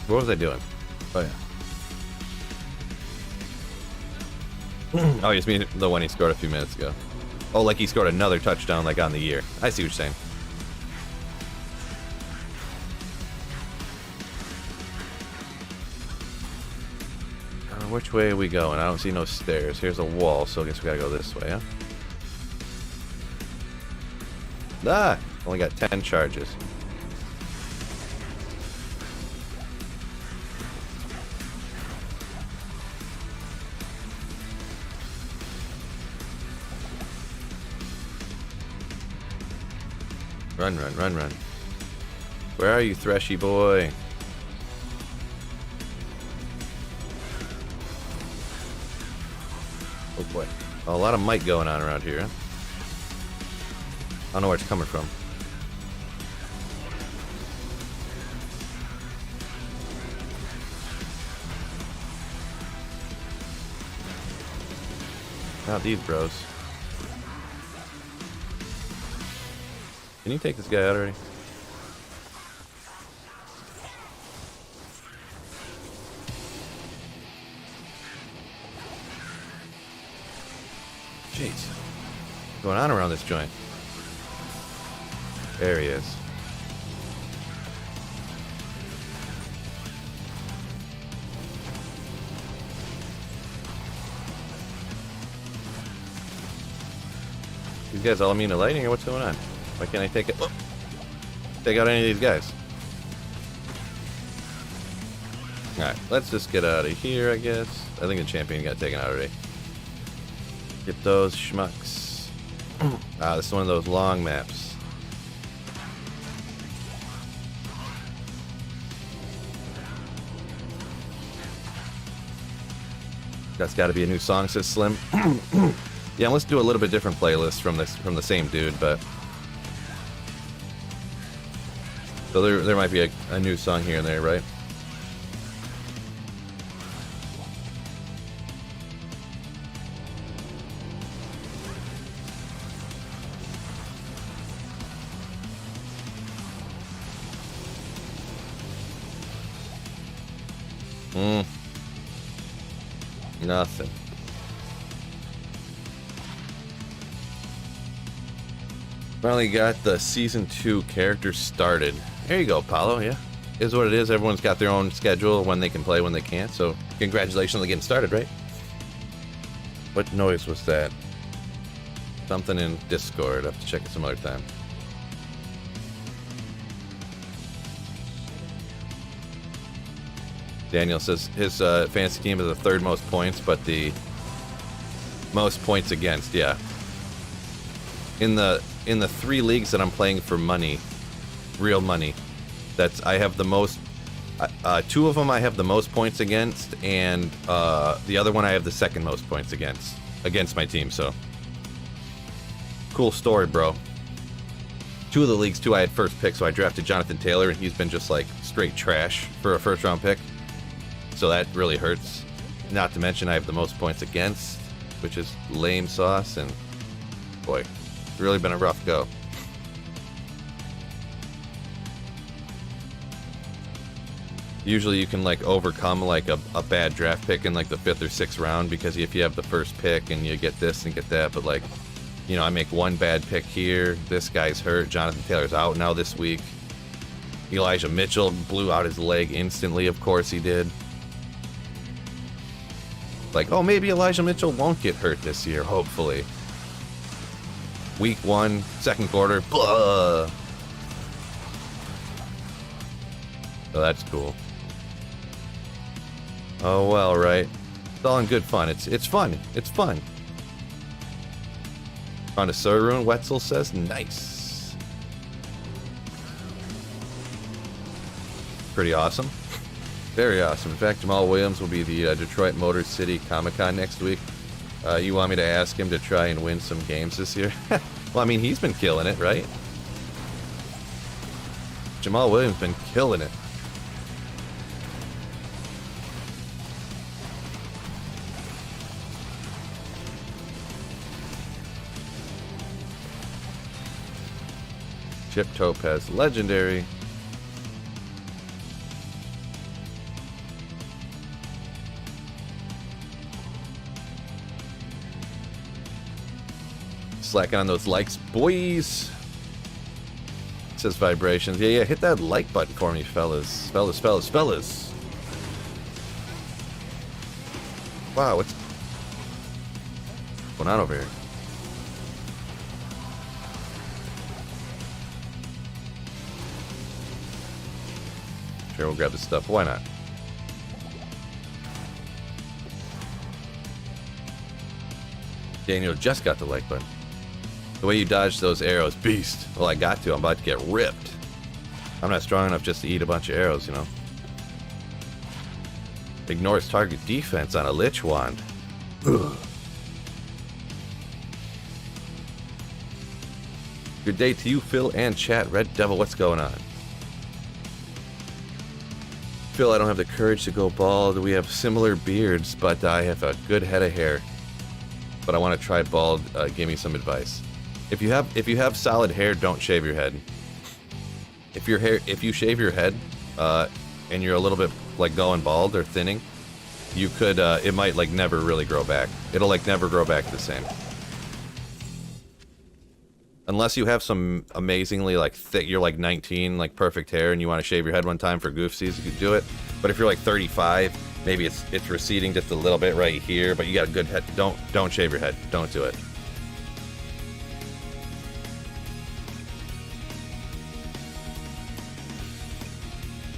What was I doing? Oh yeah. Oh, you mean the one he scored a few minutes ago. Oh, like he scored another touchdown like on the year. I see what you're saying. Which way are we going? I don't see no stairs. Here's a wall, so I guess we gotta go this way, huh? Ah! Only got 10 charges. Run, run, run, run. Where are you, Threshy boy? Oh boy. Oh, a lot of might going on around here, huh? I don't know where it's coming from. Not these bros. Can you take this guy out already? Jeez. What's going on around this joint? There he is. These guys all immune to lightning, or what's going on? Why can't I take it? Oh, take out any of these guys? Alright, let's just get out of here, I guess. I think the champion got taken out already. Get those schmucks. Ah, this is one of those long maps. That's got to be a new song, says Slim. Yeah, let's do a little bit different playlist from the same dude, but so there might be a new song here and there, right? Nothing. Finally got the season 2 characters started. There you go, Paulo. Yeah, is what it is. Everyone's got their own schedule when they can play, when they can't. So congratulations on getting started, right? What noise was that? Something in Discord. I have to check it some other time. Daniel says his fantasy team is the 3rd most points, but the most points against. Yeah. In the 3 leagues that I'm playing for money, real money, I have the most. 2 of them I have the most points against, and the other one I have the 2nd most points against my team. So cool story, bro. 2 of the leagues too, I had first pick, so I drafted Jonathan Taylor, and he's been just like straight trash for a 1st round pick. So that really hurts. Not to mention I have the most points against, which is lame sauce, and boy, it's really been a rough go. Usually you can like overcome like a bad draft pick in like the 5th or 6th round, because if you have the first pick and you get this and get that, but like You know, I make one bad pick here. This guy's hurt. Jonathan Taylor's out now this week. Elijah Mitchell blew out his leg instantly. Of course he did. Like, oh, maybe Elijah Mitchell won't get hurt this year, hopefully. Week 1, second quarter, blah. So that's cool. Oh, well, right. It's all in good fun. It's fun. It's fun. On a Surun, Wetzel says, nice. Pretty awesome. Very awesome. In fact, Jamal Williams will be the Detroit Motor City Comic-Con next week. You want me to ask him to try and win some games this year? Well, I mean, he's been killing it, right? Jamal Williams been killing it. Chip Topaz, legendary. Slacking on those likes, boys. It says vibrations. Yeah, hit that like button for me, fellas. Fellas. Wow, what's going on over here? Sure, we'll grab this stuff. Why not? Daniel just got the like button. The way you dodge those arrows, beast. Well, I got to. I'm about to get ripped. I'm not strong enough just to eat a bunch of arrows, you know. Ignores target defense on a Lich Wand. Ugh. Good day to you, Phil and chat. Red Devil, what's going on? Phil, I don't have the courage to go bald. We have similar beards, but I have a good head of hair. But I want to try bald. Give me some advice. If you have solid hair, don't shave your head. If you shave your head, and you're a little bit like going bald or thinning, you could it might like never really grow back. It'll like never grow back the same. Unless you have some amazingly like thick, you're like 19, like perfect hair, and you want to shave your head one time for goofsies, you could do it. But if you're like 35, maybe it's receding just a little bit right here, but you got a good head. Don't shave your head. Don't do it.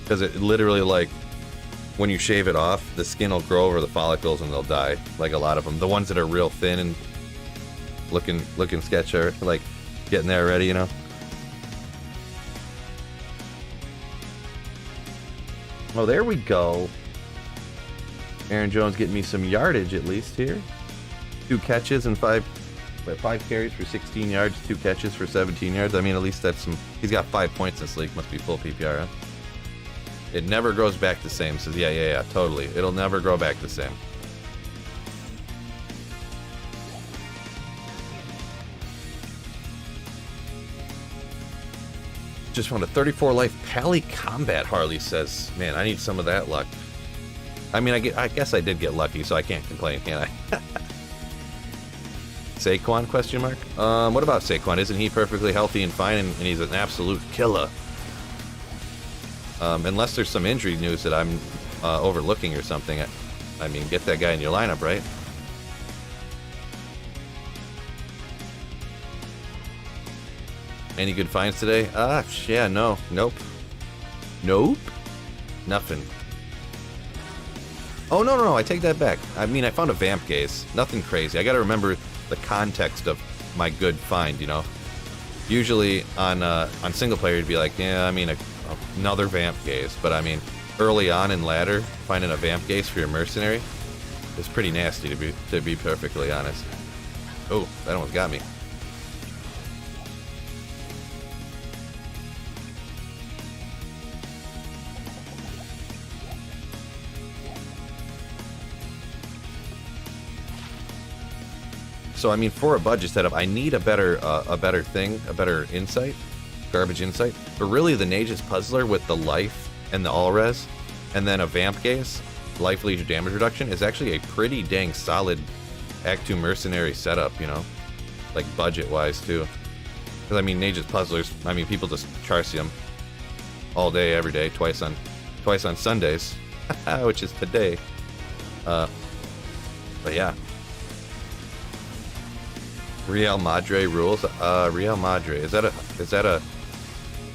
Because it literally, like, when you shave it off, the skin will grow over the follicles and they'll die. Like a lot of them. The ones that are real thin and looking sketchy, like getting there already, you know. Oh, there we go. Aaron Jones getting me some yardage at least here. 2 catches and 5 carries for 16 yards, 2 catches for 17 yards. I mean, at least that's some. He's got 5 points this league. Must be full PPR, huh? It never grows back the same. So yeah, totally. It'll never grow back the same. Just found a 34 life Pally Combat, Harley says. Man, I need some of that luck. I mean, I guess I did get lucky, so I can't complain, can I? Saquon, question mark? What about Saquon? Isn't he perfectly healthy and fine, and he's an absolute killer? Unless there's some injury news that I'm overlooking or something. I mean, get that guy in your lineup, right? Any good finds today? Yeah, no. Nope. Nothing. Oh, no, I take that back. I mean, I found a Vamp Gaze. Nothing crazy. I gotta remember the context of my good find, you know? Usually on single player, you'd be like, yeah, I mean, another Vamp Gaze. But I mean, early on in ladder, finding a Vamp Gaze for your mercenary is pretty nasty, to be perfectly honest. Oh, that almost got me. So I mean, for a budget setup, I need a better insight, garbage insight. But really, the Nage's Puzzler with the life and the all res, and then a Vamp Gaze, life leisure damage reduction, is actually a pretty dang solid Act 2 mercenary setup, you know. like budget-wise too. Because I mean, Nage's puzzlers. I mean, people just charcy them all day, every day, twice on Sundays, which is today. But yeah. Real Madre rules. Real Madre. Is that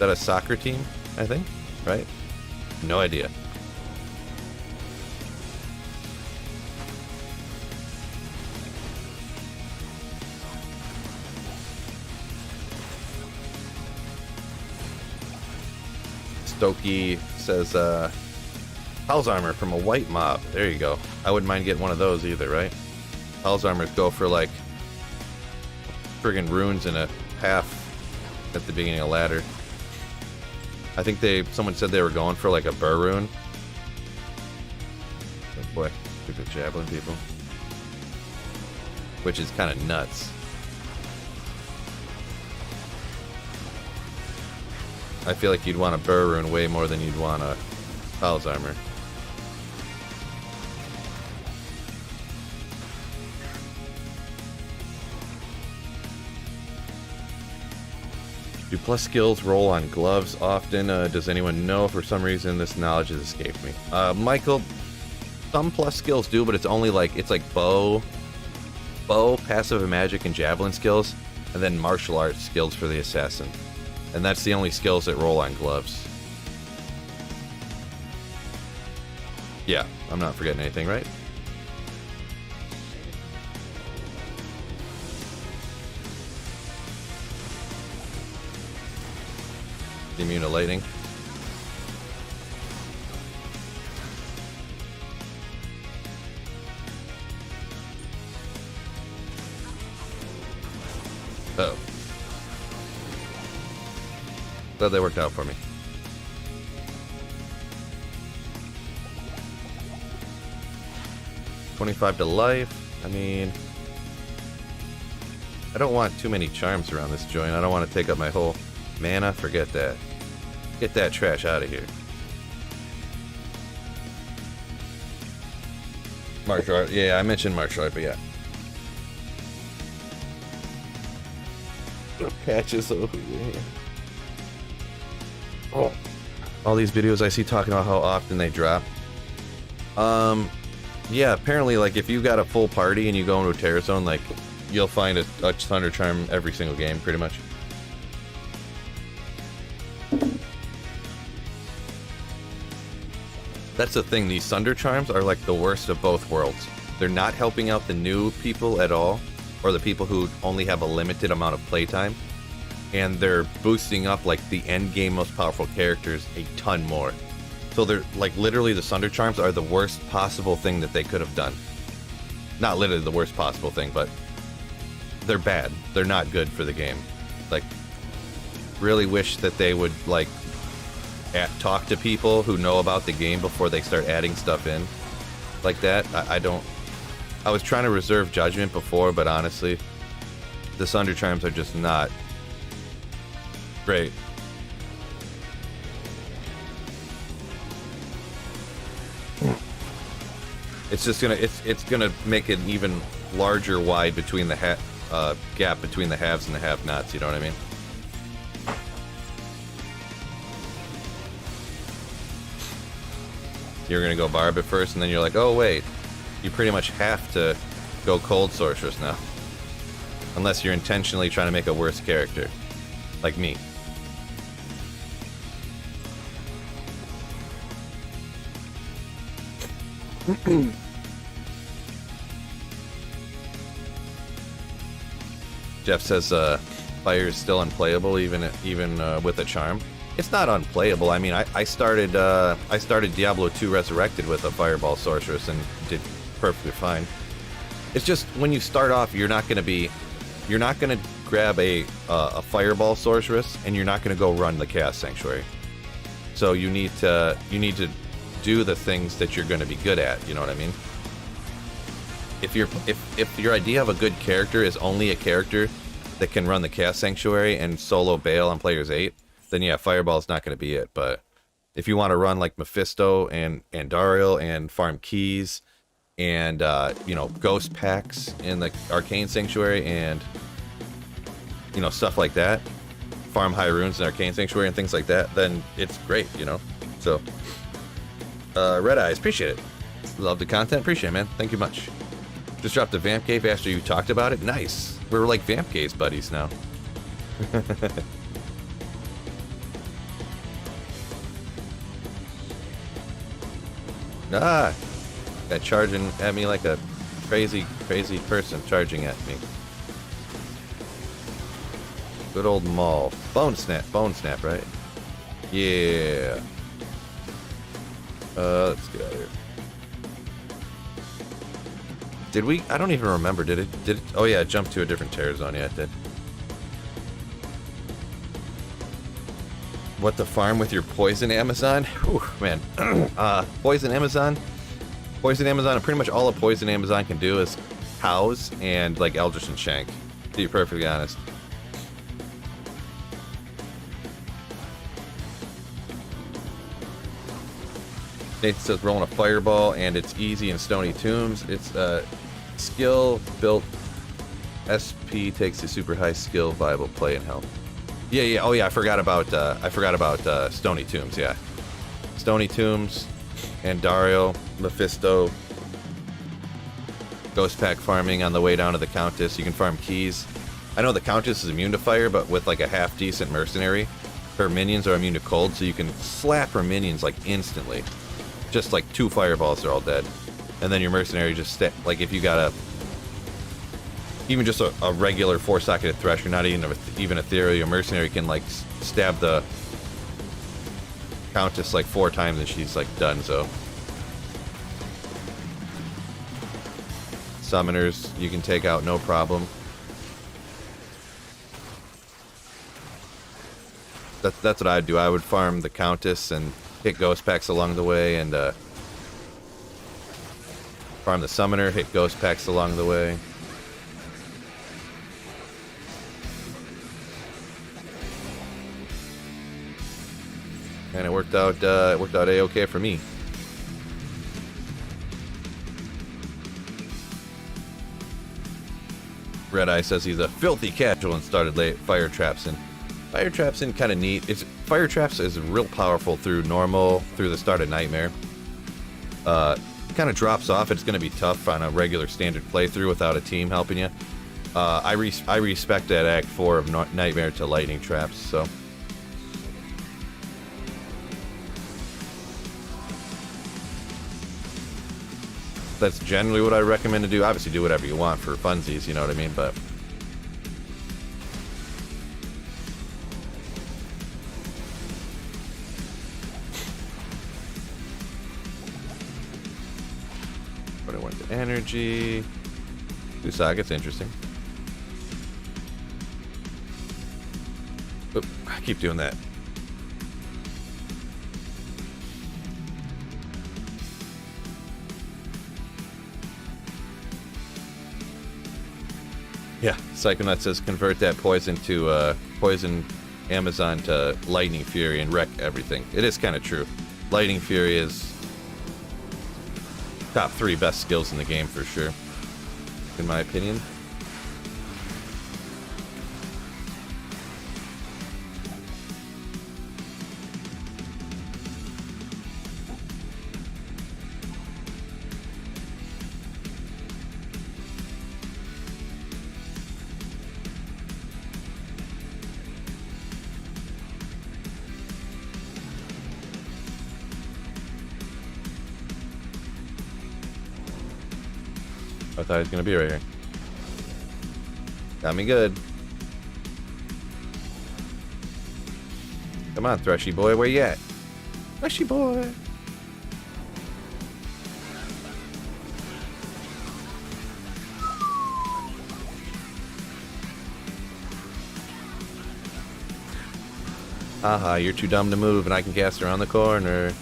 a soccer team? I think, right? No idea. Stokey says, Hell's Armor from a white mob. There you go. I wouldn't mind getting one of those either, right? Hell's Armors go for like friggin' runes and a half at the beginning of ladder. I think someone said they were going for like a burr rune. Oh boy, stupid javelin people. Which is kind of nuts. I feel like you'd want a burr rune way more than you'd want a Hell's Armor. Do plus skills roll on gloves often? Does anyone know? For some reason, this knowledge has escaped me. Michael, some plus skills do, but it's only like, it's like bow, passive and magic, and javelin skills, and then martial arts skills for the assassin. And that's the only skills that roll on gloves. Yeah, I'm not forgetting anything, right? Immune to lighting. Oh. Glad they worked out for me. $25 to life. I mean, I don't want too many charms around this joint. I don't want to take up my whole mana. Forget that. Get that trash out of here. Martial art. Yeah, I mentioned martial art, but yeah. Patches over here. Oh. All these videos I see talking about how often they drop. Yeah, apparently, like, if you got a full party and you go into a terror zone, like, you'll find a Thunder Charm every single game, pretty much. That's the thing, these Thunder Charms are like the worst of both worlds. They're not helping out the new people at all, or the people who only have a limited amount of playtime, and they're boosting up like the end game most powerful characters a ton more. So they're like, literally the Thunder Charms are the worst possible thing that they could have done. Not literally the worst possible thing, but they're bad. They're not good for the game. Like, really wish that they would like talk to people who know about the game before they start adding stuff in like that. I was trying to reserve judgment before, but honestly, the Thunder Charms are just not great. It's just it's gonna make an even larger wide between the gap between the haves and the have-nots. You know what I mean? You're gonna go Barb at first, and then you're like, oh wait, you pretty much have to go Cold Sorceress now, unless you're intentionally trying to make a worse character, like me. Jeff says fire is still unplayable even with a charm. It's not unplayable. I mean, I started Diablo 2 Resurrected with a Fireball Sorceress and did perfectly fine. It's just when you start off, you're not gonna grab a Fireball Sorceress, and you're not gonna go run the Chaos Sanctuary. So you need to do the things that you're gonna be good at. You know what I mean? If your idea of a good character is only a character that can run the Chaos Sanctuary and solo Baal on players 8, then yeah, Fireball's not going to be it. But if you want to run like Mephisto and Dariel and farm keys and Ghost packs in the Arcane Sanctuary and you know, stuff like that, farm high runes and arcane sanctuary and things like that, then it's great, you know. So Red Eyes, appreciate it. Love the content, appreciate it, man. Thank you much. Just dropped the Vamp Cave after you talked about it. Nice. We're like Vamp Caves buddies now. Ah, that charging at me like a crazy person charging at me. Good old Maul. Bone snap, right? Yeah. Let's get out of here. Did we? I don't even remember. Did it? Oh yeah, it jumped to a different terror zone. Yeah, it did. What the farm with your poison Amazon? Whew, man. Poison Amazon, and pretty much all a poison Amazon can do is house and like Eldritch and Shank, to be perfectly honest. Nathan says rolling a fireball and it's easy in Stony Tombs. It's skill built. SP takes a super high skill viable play and health. Yeah. Oh yeah, I forgot about Stony Tombs. Yeah, Stony Tombs, and Dario, Mephisto, Ghost Pack farming on the way down to the Countess. You can farm keys. I know the Countess is immune to fire, but with like a half decent mercenary, her minions are immune to cold, so you can slap her minions like instantly. Just like 2 fireballs, they're all dead, and then your mercenary just like if you got even just a regular 4-socketed Thresher, not even ethereal, your mercenary can like stab the Countess like 4 times and she's like done. So summoners you can take out no problem. That's what I'd do. I would farm the Countess and hit Ghost Packs along the way, and farm the Summoner, hit Ghost Packs along the way. And it worked out a-okay for me. Red Eye says he's a filthy casual and started fire traps in. Fire traps in kind of neat. Fire traps is real powerful through normal, through the start of Nightmare. Kind of drops off. It's going to be tough on a regular standard playthrough without a team helping you. I respect that Act 4 of Nightmare to lightning traps, so. That's generally what I recommend to do. Obviously do whatever you want for funsies, you know what I mean, but but I went to energy. Usaga's interesting. Oop, I keep doing that. Yeah, Psychonaut says convert that poison to poison Amazon to Lightning Fury and wreck everything. It is kind of true. Lightning Fury is top 3 best skills in the game for sure, in my opinion. I thought he was gonna be right here. Got me good. Come on, Threshy boy, where you at? Threshy boy. Haha, you're too dumb to move, and I can cast around the corner.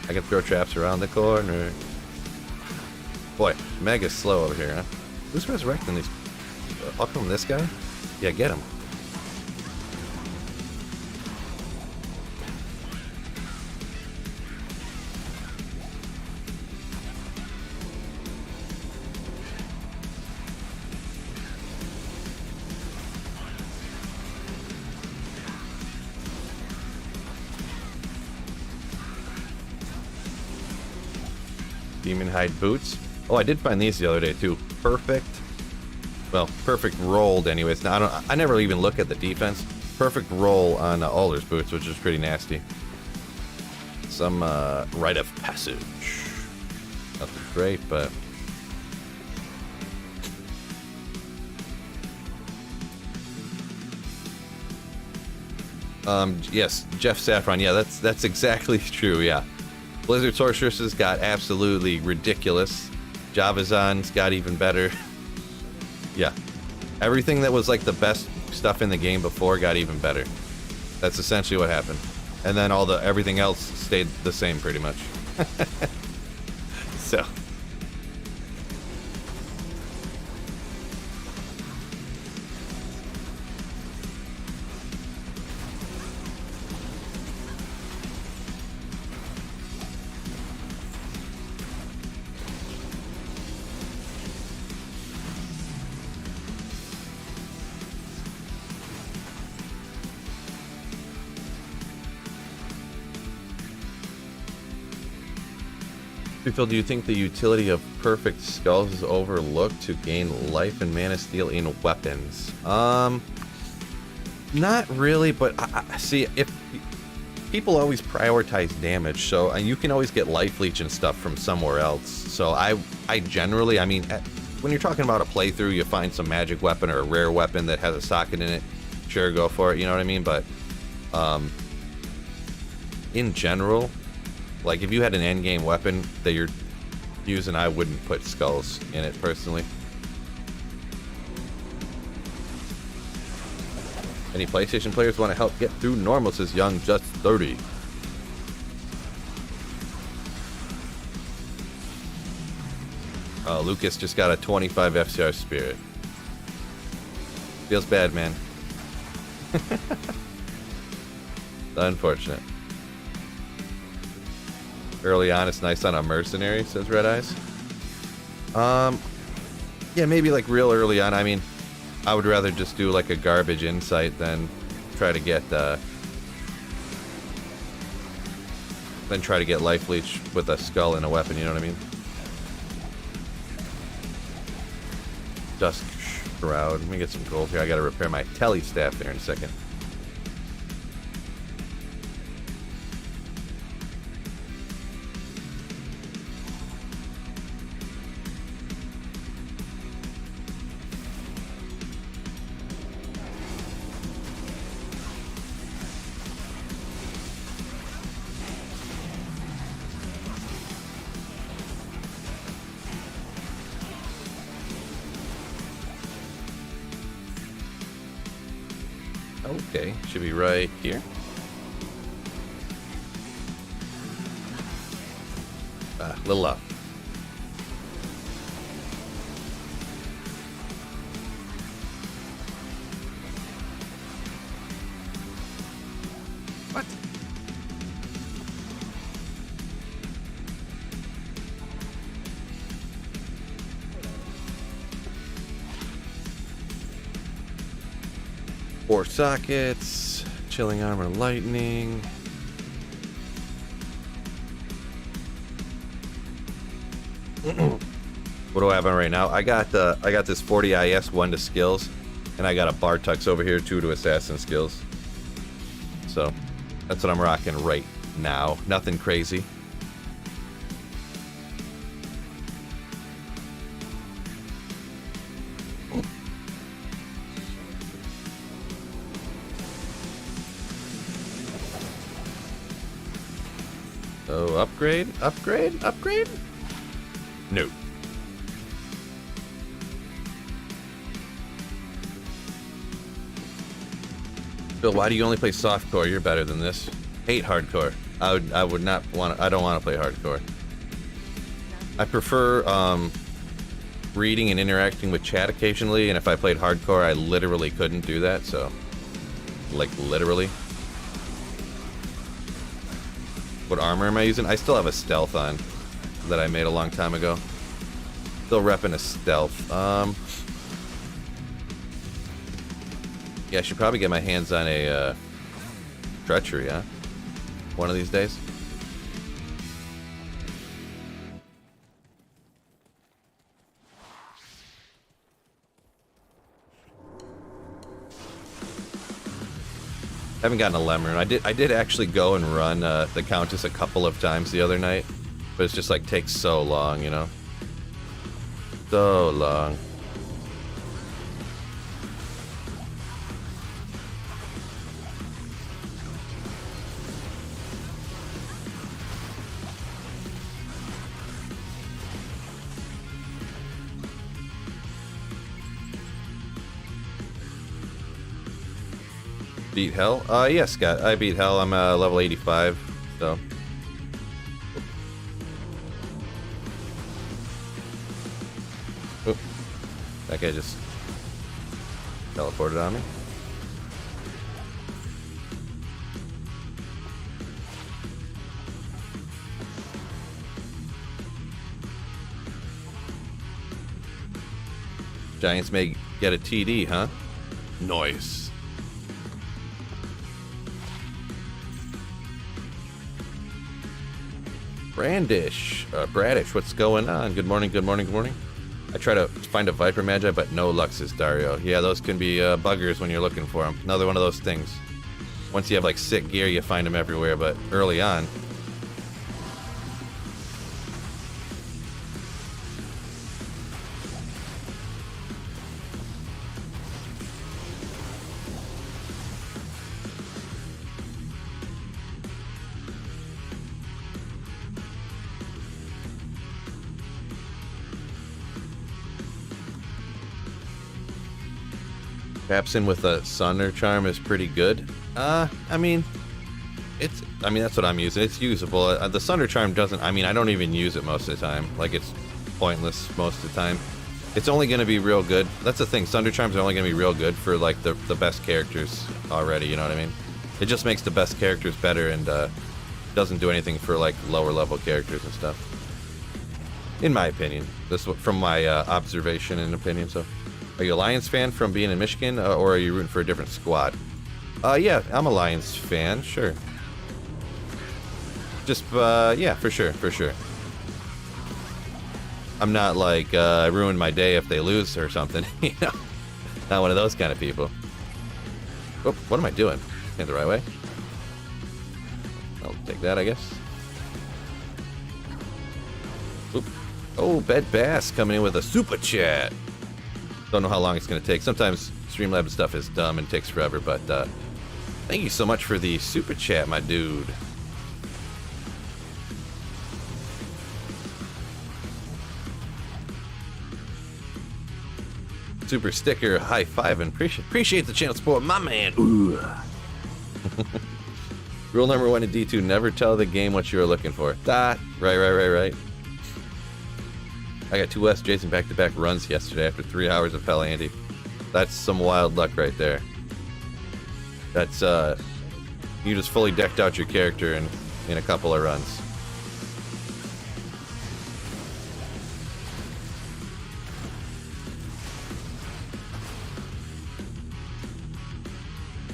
I can throw traps around the corner. Boy, Mega's slow over here, huh? Who's resurrecting these? I'll come this guy? Yeah, get him. Demon Hide boots. Oh, I did find these the other day too. Perfect. Well, perfect rolled anyways. Now, I never even look at the defense. Perfect roll on Alder's boots, which is pretty nasty. Some rite of passage. Nothing great, but... yes, Jeff Saffron. Yeah, that's exactly true, yeah. Blizzard Sorceresses got absolutely ridiculous. Javazon's got even better. Yeah. Everything that was like the best stuff in the game before got even better. That's essentially what happened. And then everything else stayed the same pretty much. So. Phil, do you think the utility of perfect skulls is overlooked to gain life and mana steal in weapons? Not really, but I see, if people always prioritize damage, so you can always get life leech and stuff from somewhere else. So I generally, I mean, when you're talking about a playthrough, you find some magic weapon or a rare weapon that has a socket in it. Sure, go for it. You know what I mean? But in general. Like, if you had an endgame weapon that you're using, I wouldn't put skulls in it, personally. Any PlayStation players want to help get through normal, says Young Just 30. Lucas just got a 25 FCR Spirit. Feels bad, man. Unfortunate. Early on, it's nice on a mercenary, says Red Eyes. Yeah, maybe like real early on. I mean, I would rather just do like a garbage insight than try to get life leech with a skull and a weapon. You know what I mean? Dusk Shroud. Let me get some gold here. I gotta repair my telly staff there in a second. Okay, should be right here. A little up. What? Four sockets, chilling armor, lightning. What do I have on right now? I got this 40 IS 1 to skills, and I got a Bartux over here 2 to assassin skills. So that's what I'm rocking right now. Nothing crazy. So upgrade, upgrade, upgrade? No. Bill, why do you only play softcore? You're better than this. Hate hardcore. I would not want to, I don't want to play hardcore. I prefer reading and interacting with chat occasionally, and if I played hardcore, I literally couldn't do that, so like literally. What armor am I using? I still have a stealth on that I made a long time ago. Still repping a stealth. Yeah, I should probably get my hands on a treachery, huh? One of these days. haven't gotten a lemon. I did actually go and run the Countess a couple of times the other night, but it's just like takes so long, you know? So long. Beat hell? Yes, Scott. I beat hell. I'm level 85, so. Oop. That guy just teleported on me. Giants may get a TD, huh? Nice. Bradish, what's going on? Good morning, good morning, good morning. I try to find a Viper Magi, but no luck, says Dario. Yeah, those can be buggers when you're looking for them. Another one of those things. Once you have like sick gear, you find them everywhere, but early on. Capsin with a Sunder Charm is pretty good. I mean, that's what I'm using. It's usable. The Sunder Charm doesn't, I don't even use it most of the time. Like, it's pointless most of the time. It's only going to be real good. That's the thing. Sunder Charms are only going to be real good for, like, the best characters already, you know what I mean? It just makes the best characters better and doesn't do anything for, like, lower level characters and stuff. In my opinion. This is from my observation and opinion, so. Are you a Lions fan from being in Michigan, or are you rooting for a different squad? Yeah, I'm a Lions fan, sure. Just, yeah, for sure, for sure. I'm not like, I ruined my day if they lose or something, you know? Not one of those kind of people. Oh, what am I doing? Ain't the right way? I'll take that, I guess. Oop. Oh, Bed Bass coming in with a super chat. Don't know how long it's going to take. Sometimes Streamlabs stuff is dumb and takes forever, but thank you so much for the super chat, my dude. Super sticker, high five, and appreciate the channel support, my man. Ooh. Rule number 1 in D2: never tell the game what you are looking for. Right. I got 2 Jason back-to-back runs yesterday after 3 hours of Hell Andy. That's some wild luck right there. That's, you just fully decked out your character in a couple of runs.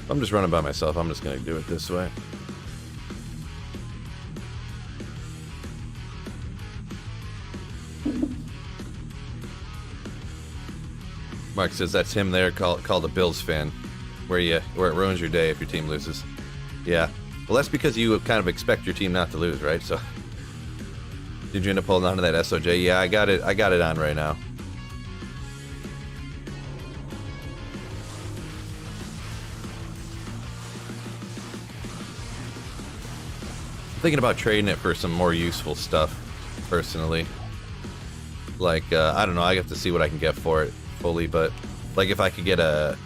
I'm just running by myself. I'm just going to do it this way. Mark says that's him there, called a Bills fan, where it ruins your day if your team loses. Yeah, well, that's because you kind of expect your team not to lose, right? So, did you end up holding on to that SOJ? Yeah, I got it on right now. I'm thinking about trading it for some more useful stuff, personally. Like, I don't know, I have to see what I can get for it fully, but like if I could get a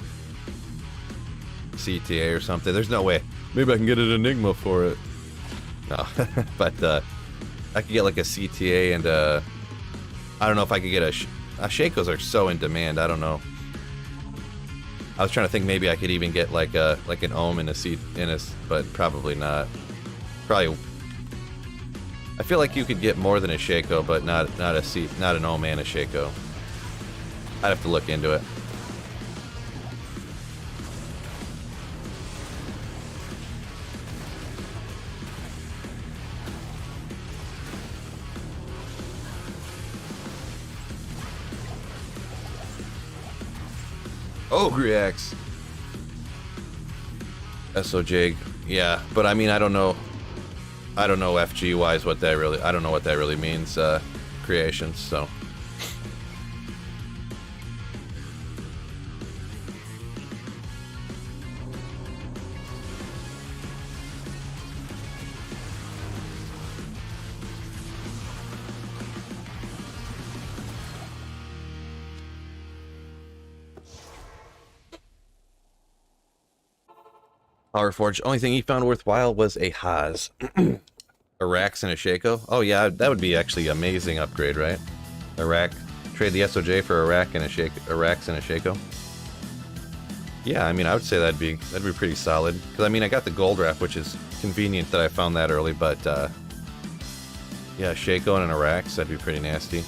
CTA or something, there's no way. Maybe I can get an Enigma for it. No, but I could get like a CTA and I don't know if I could get a Shakos are so in demand. I don't know. I was trying to think maybe I could even get like an Ohm in a but probably not. Probably. I feel like you could get more than a Shako, but not an Ohm and a Shako. I'd have to look into it. Oh, reacts. SOJ, yeah, but I mean, I don't know FG wise what that really, I don't know what that really means, creations, so. Powerforge, only thing he found worthwhile was a Haas. A Rax and a Shaco? Oh yeah, that would be actually amazing upgrade, right? A Rack. Trade the SOJ for a Rack and a Rax and a Shaco. Yeah, I mean, I would say that'd be pretty solid. Because I mean, I got the gold wrap, which is convenient that I found that early, but yeah, a Shaco and a Rax, that'd be pretty nasty.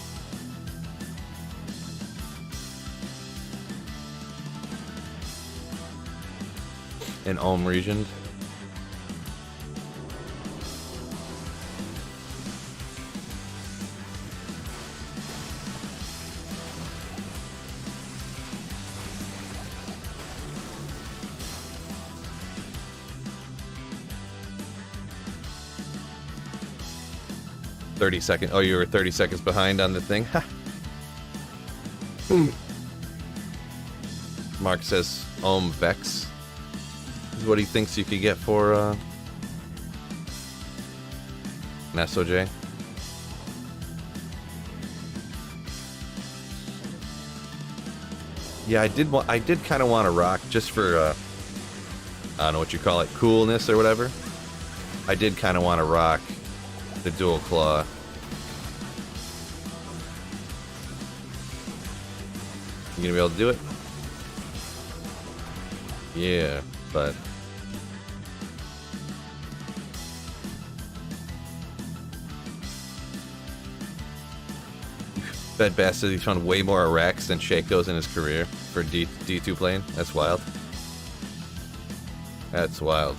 In Ohm region. $30. Oh, you were 30 seconds behind on the thing? Mark says Ohm Vex is what he thinks you could get for an SOJ. Yeah, I did kind of want to rock just for I don't know what you call it, coolness or whatever. I did kind of want to rock the dual claw. You gonna be able to do it? Yeah, but Fed Bastard, he's found way more Iraqs than Shakos in his career for D2 playing. That's wild. That's wild.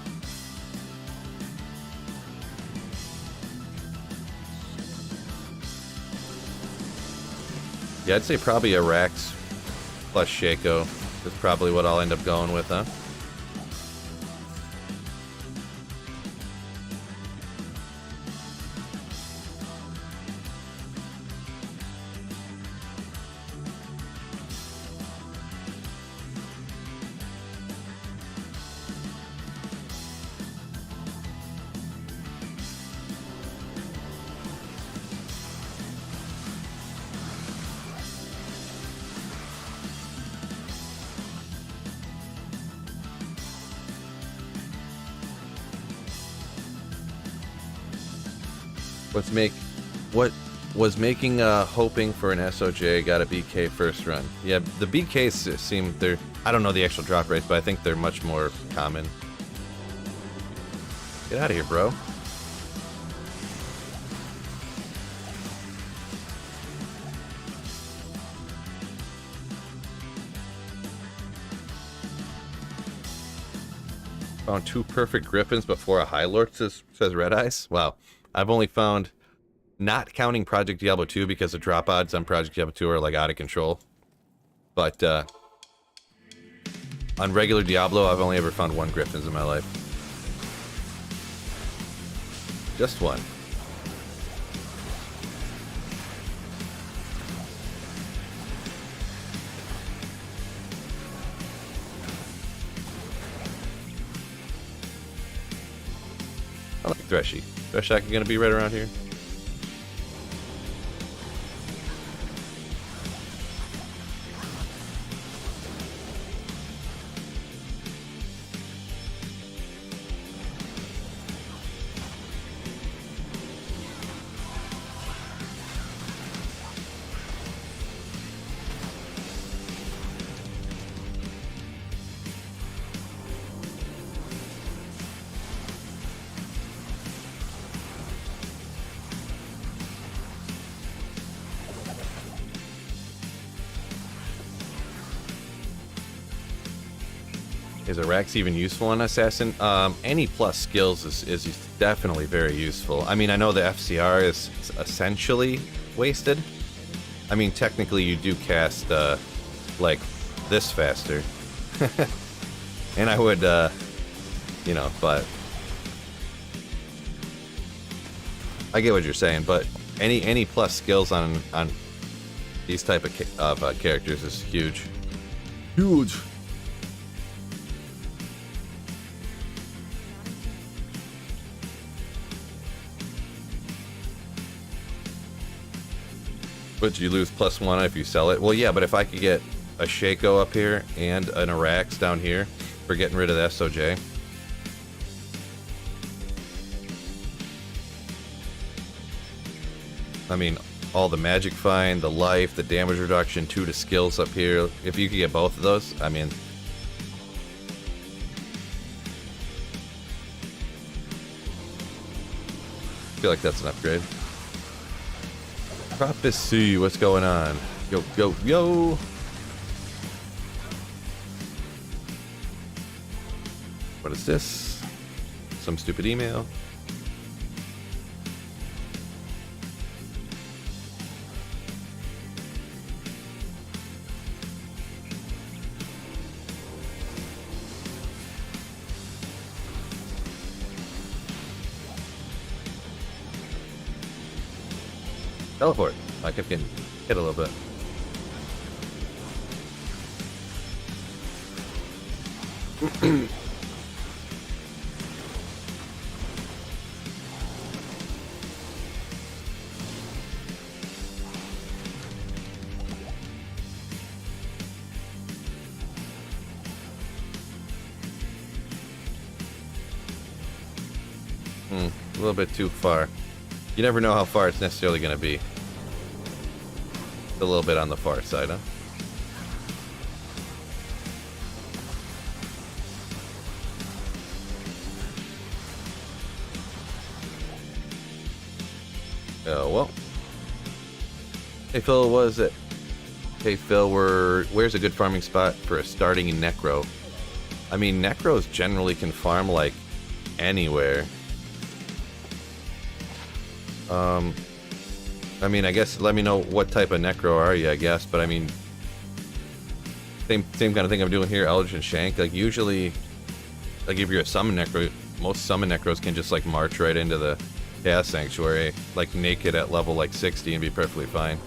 Yeah, I'd say probably Iraqs plus Shaco is probably what I'll end up going with, huh? What was making hoping for an SOJ got a BK first run? Yeah, the BKs seem they're, I don't know the actual drop rates, but I think they're much more common. Get out of here, bro. Found 2 perfect Griffins before a High Lord, says Red Eyes. Wow. I've only found, not counting Project Diablo 2 because the drop odds on Project Diablo 2 are like out of control. But on regular Diablo, I've only ever found 1 Griffins in my life. Just 1. I like Threshy. Threshack gonna be right around here. Is Arax even useful on Assassin? Any plus skills is definitely very useful. I mean, I know the FCR is essentially wasted. I mean, technically you do cast, like, this faster. And I would, you know, but I get what you're saying. But any plus skills on these type of characters is huge. Huge. But you lose +1 if you sell it. Well, yeah, but if I could get a Shaco up here and an Arax down here for getting rid of the SOJ. I mean, all the magic find, the life, the damage reduction, 2 to skills up here. If you could get both of those, I mean, I feel like that's an upgrade. Prophecy, what's going on? Yo, yo, yo! What is this? Some stupid email. Teleport. I kept getting hit a little bit. A little bit too far. You never know how far it's necessarily going to be. A little bit on the far side, huh? Oh, well. Hey, Phil, what is it? Hey, Phil, where's a good farming spot for a starting Necro? I mean, Necros generally can farm, like, anywhere. I mean, I guess let me know what type of Necro are you, I guess, but I mean, same kind of thing I'm doing here, Eldritch and Shank. Like, usually, like, if you're a Summon Necro, most Summon Necros can just, like, march right into the Chaos Sanctuary, like, naked at level, like, 60 and be perfectly fine.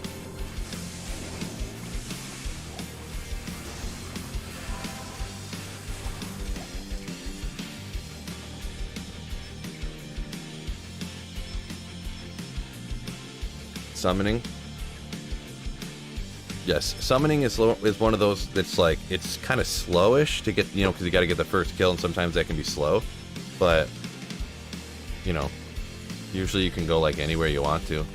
Summoning. Yes, summoning is one of those that's like, it's kind of slowish to get, you know, because you got to get the first kill, and sometimes that can be slow. But, you know, usually you can go like anywhere you want to.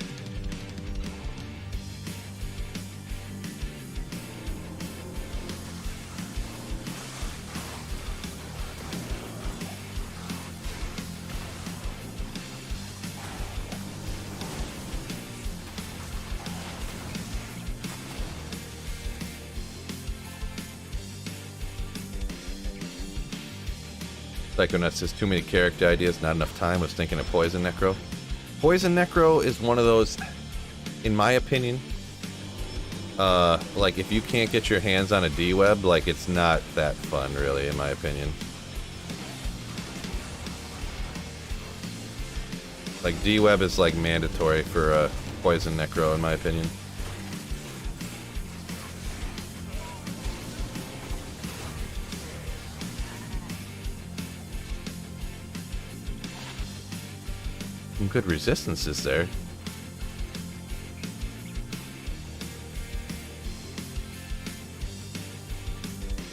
Psychonuts says too many character ideas, not enough time. Was thinking of Poison Necro. Poison Necro is one of those, in my opinion, like if you can't get your hands on a D-Web, like it's not that fun, really, in my opinion. Like D-Web is like mandatory for Poison Necro, in my opinion. Some good resistances there.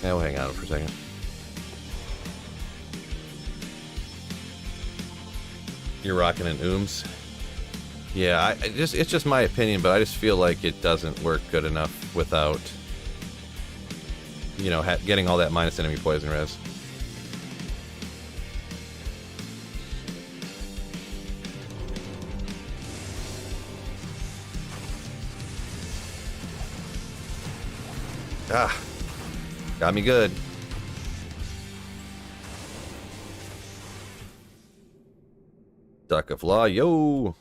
Yeah, we'll hang on for a second. You're rocking an Ooms. Yeah, it's just my opinion, but I just feel like it doesn't work good enough without, you know, getting all that minus enemy poison res. Ah, got me good. Duck of Law, yo.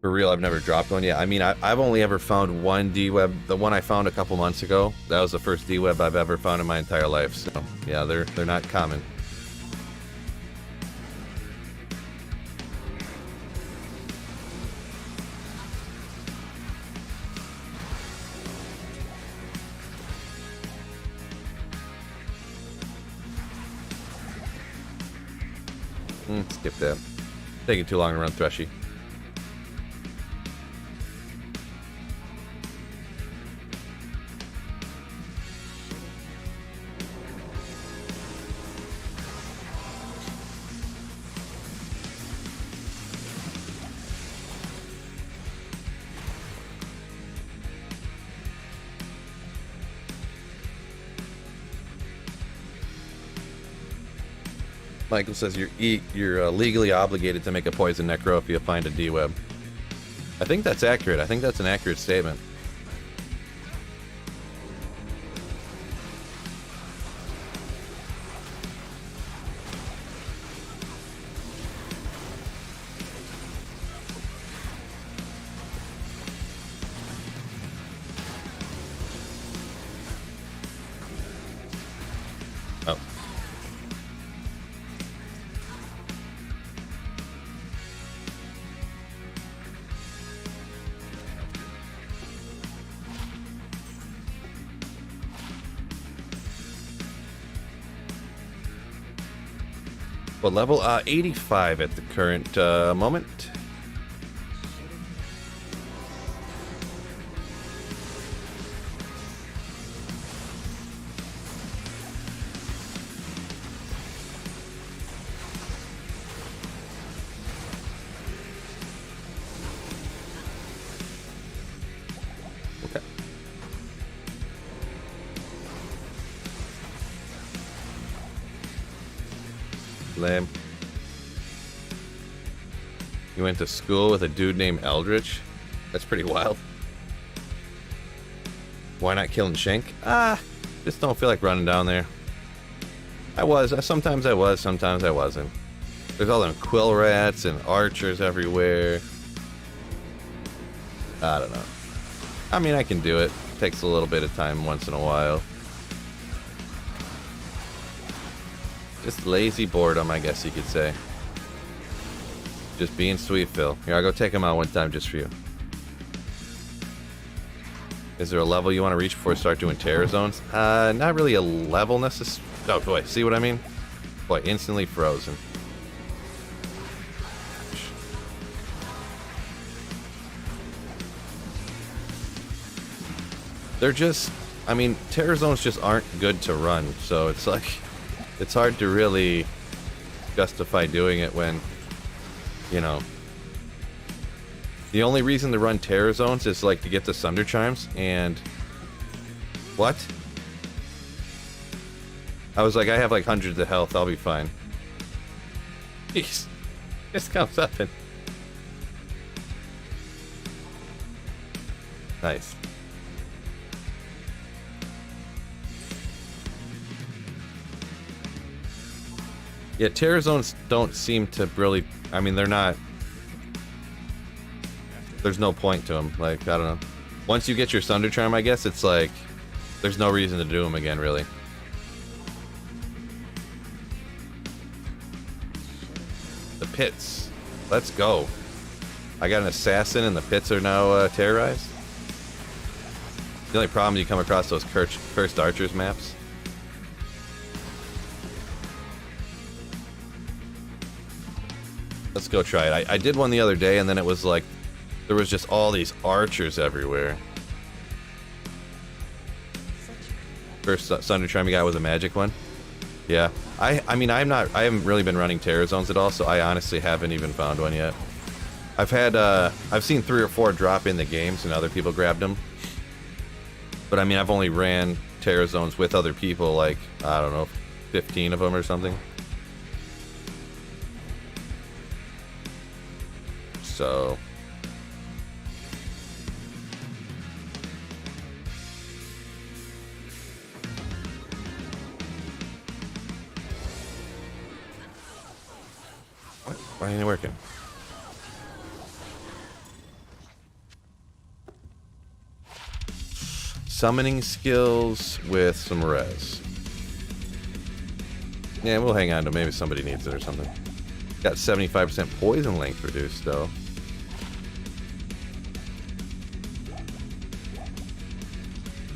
For real, I've never dropped one yet. I mean, I've only ever found one D-web. The one I found a couple months ago, that was the first D-web I've ever found in my entire life. So, yeah, they're not common. Skip that. Taking too long to run Threshy. Michael says you're legally obligated to make a poison necro if you find a D-web. I think that's accurate. I think that's an accurate statement. Oh. What level? 85 at the current moment. Okay. Lame. You went to school with a dude named Eldritch? That's pretty wild. Why not killing Shank? Just don't feel like running down there. Sometimes I was, sometimes I wasn't. There's all them quill rats and archers everywhere. I don't know. I mean, I can do it. Takes a little bit of time once in a while. Just lazy boredom, I guess you could say. Just being sweet, Phil. Here, I'll go take him out one time just for you. Is there a level you want to reach before you start doing terror zones? Not really a level necessarily. Oh, boy, see what I mean? Boy, instantly frozen. They're just, I mean, terror zones just aren't good to run, so it's like, it's hard to really justify doing it when, you know, the only reason to run terror zones is like to get the Sunder Chimes, and what? I was like, I have like hundreds of health, I'll be fine. Jeez, this comes up and nice. Yeah, terror zones don't seem to really, I mean, they're not, there's no point to them. Like, I don't know. Once you get your Sunder Charm, I guess, it's like, there's no reason to do them again, really. The pits. Let's go. I got an assassin and the pits are now terrorized. The only problem is you come across those cursed archers maps. Let's go try it. I did one the other day, and then it was like, there was just all these archers everywhere. First Sunder Charm you got was a magic one. Yeah. I mean, I haven't really been running terror zones at all, so I honestly haven't even found one yet. I've seen 3 or 4 drop in the games, and other people grabbed them. But I mean, I've only ran terror zones with other people, like, I don't know, 15 of them or something. So what? Why ain't it working? summoning skills with some res. Yeah, we'll hang on to maybe somebody needs it or something. Got 75% poison length reduced though.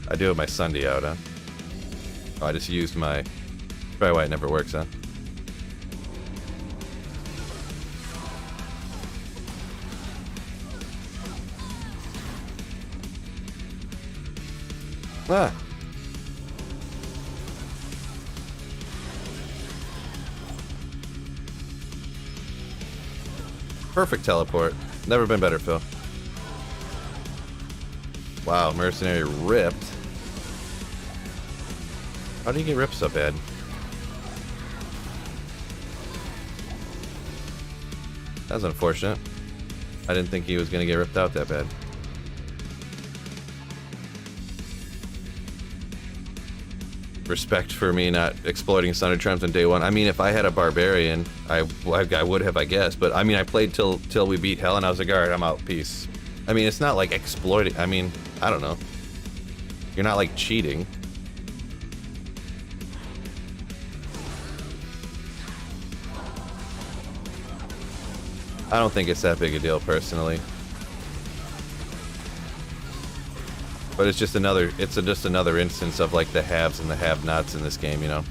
I do have my Sunday out, huh? Oh, I just used my... Probably why it never works, huh? Ah! Perfect teleport. Never been better, Phil. Wow, mercenary ripped. How do you get ripped so bad? That's unfortunate. I didn't think he was going to get ripped out that bad. Respect for me not exploiting Thunder Charms on day one. I mean, if I had a barbarian, I would have, I guess. But I mean, I played till we beat hell, and I was like, all right, I'm out, peace. I mean, it's not like exploiting. I mean, I don't know. You're not like cheating. I don't think it's that big a deal personally. But it's just another, just another instance of like the haves and the have-nots in this game, you know.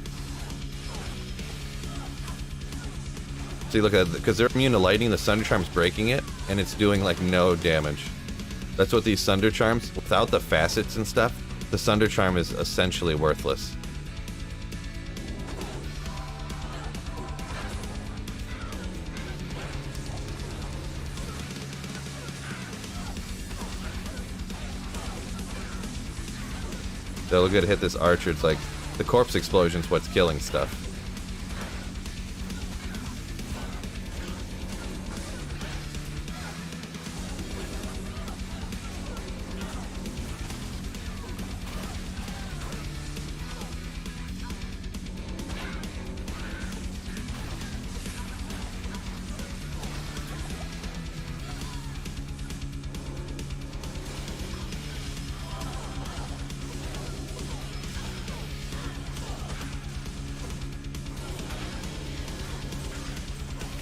See, look at it, because they're immune to lightning, the Thunder Charm's breaking it, and it's doing like no damage. That's what these Thunder Charms, without the facets and stuff, the Thunder Charm is essentially worthless. They'll get to hit this archer. It's like the corpse explosion's what's killing stuff.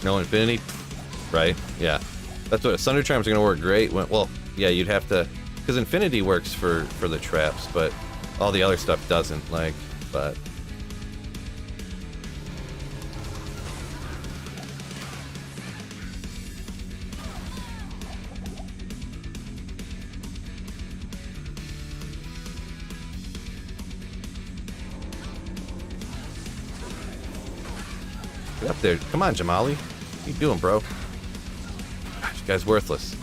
No infinity, right? Yeah, that's what Thunder Charms are gonna work great. Well, yeah, you'd have to, because infinity works for the traps, but all the other stuff doesn't. Like, but get up there. Come on, Jamali. What are you doing, bro? Gosh, this guy's worthless.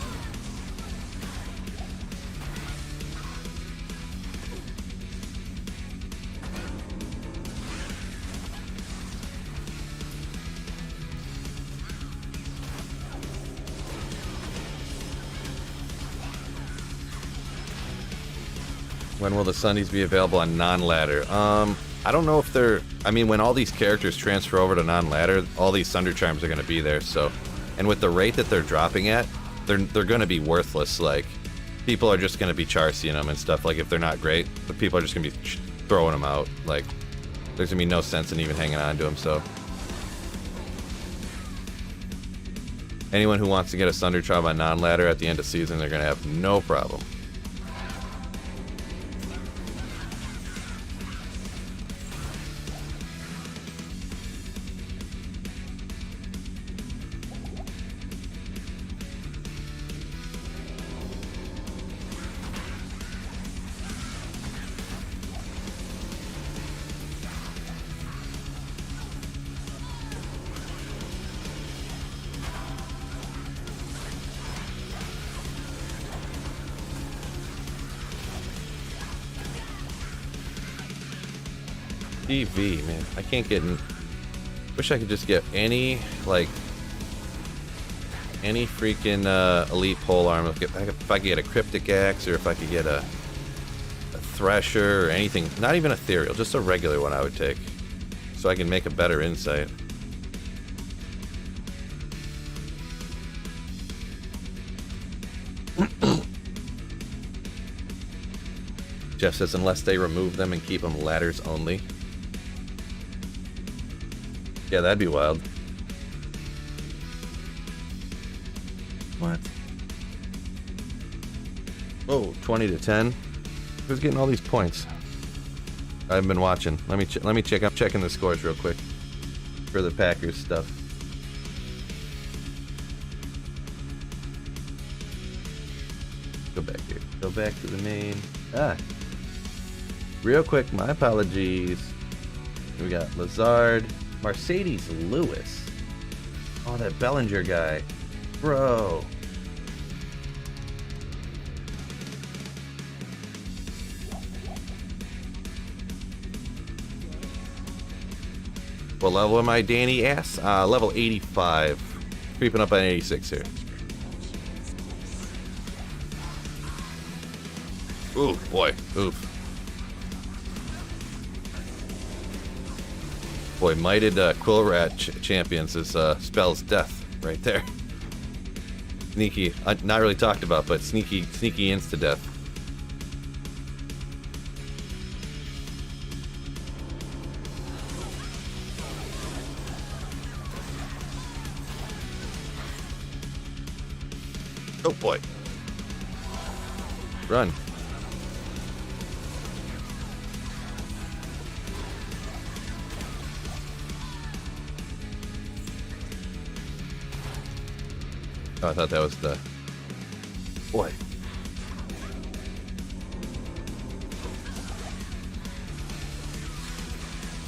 When will the Sundays be available on non-ladder? I don't know if they're... I mean, when all these characters transfer over to non-ladder, all these Thunder Charms are going to be there, so... And with the rate that they're dropping at, they're going to be worthless. Like, people are just going to be charsying them and stuff. Like, if they're not great, but people are just going to be throwing them out. Like, there's going to be no sense in even hanging on to them, so... Anyone who wants to get a Thunder Charm on non-ladder at the end of season, they're going to have no problem. TV, man. I can't get in. Wish I could just get any, like, any freaking elite pole arm. If I could get a cryptic axe, or if I could get a thresher, or anything. Not even ethereal, just a regular one I would take. So I can make a better insight. Jeff says unless they remove them and keep them ladders only. Yeah, that'd be wild. What? Oh, 20 to 10. Who's getting all these points? I've been watching. Let me check. I'm checking the scores real quick for the Packers stuff. Go back here. Go back to the main. Real quick, my apologies. We got Lazard, Mercedes Lewis. Oh, that Bellinger guy. Bro. What level am I, Danny? Yes, level 85. Creeping up on 86 here. Ooh, boy. Oof. Boy, Mighted Quill Rat Champions is spells death right there. Sneaky. Not really talked about, but sneaky insta-death. Oh boy. Run. Oh, I thought that was the... Boy.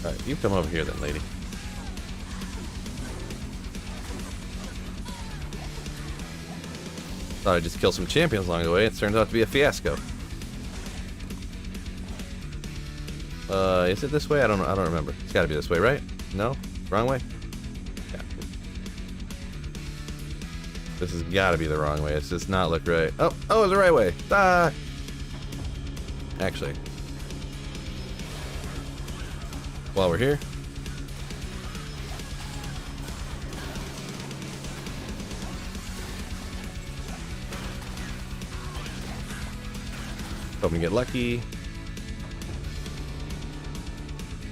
Alright, you come over here then, lady. Thought I'd just kill some champions along the way. It turns out to be a fiasco. Is it this way? I don't remember. It's gotta be this way, right? No? Wrong way? Yeah. This has gotta be the wrong way. It does not look right. Oh, it's the right way. Ah! Actually. While we're here. Hoping to get lucky.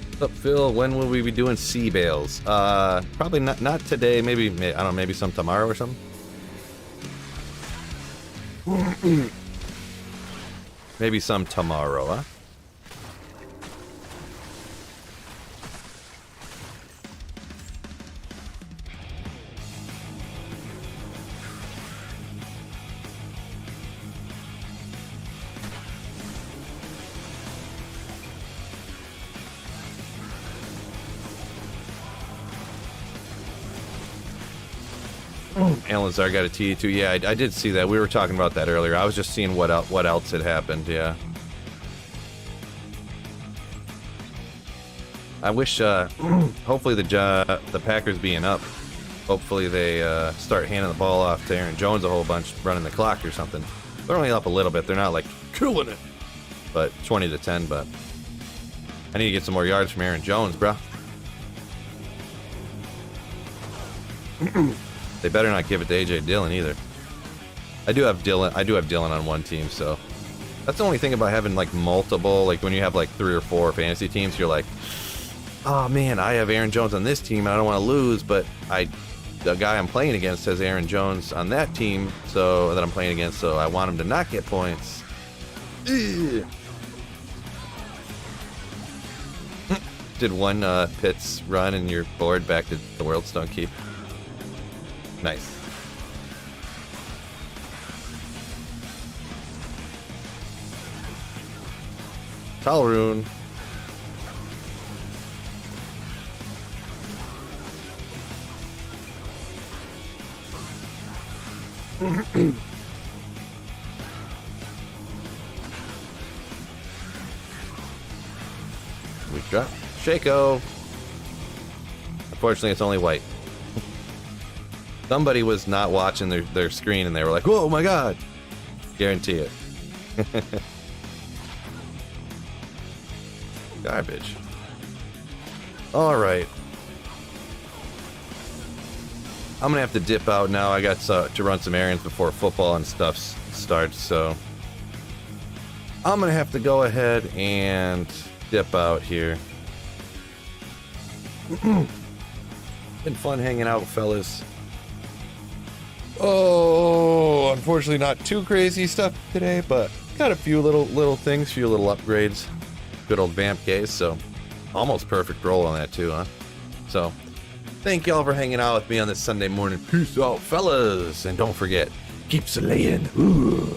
What's up, Phil? When will we be doing CBaals? Probably not today. Maybe I don't know. Maybe some tomorrow or something. Maybe some tomorrow, huh? Alan Zar got a TD2. Yeah, I did see that. We were talking about that earlier. I was just seeing what else had happened. Yeah. I wish. Hopefully the Packers being up. Hopefully they start handing the ball off to Aaron Jones a whole bunch, running the clock or something. They're only up a little bit. They're not like killing it, but 20 to 10. But I need to get some more yards from Aaron Jones, bro. They better not give it to AJ Dillon either. I do have Dillon on one team, so that's the only thing about having like multiple, like when you have like 3 or 4 fantasy teams, you're like, oh man, I have Aaron Jones on this team and I don't want to lose, but the guy I'm playing against has Aaron Jones on that team, so that I'm playing against, so I want him to not get points. Ugh. Did one Pitts run and you're bored back to the World Stone Keep? Nice. Talrune. We drop Shaco. Unfortunately, it's only white. Somebody was not watching their screen and they were like, oh my god. Guarantee it. Garbage. Alright. I'm gonna have to dip out now. I got to run some errands before football and stuff starts, so I'm gonna have to go ahead and dip out here. Been fun hanging out, fellas. Oh, unfortunately not too crazy stuff today, but got a few little things, few little upgrades. Good old vamp case, so almost perfect roll on that too, huh? So thank y'all for hanging out with me on this Sunday morning. Peace out, fellas, and don't forget, keep slaying. Ooh.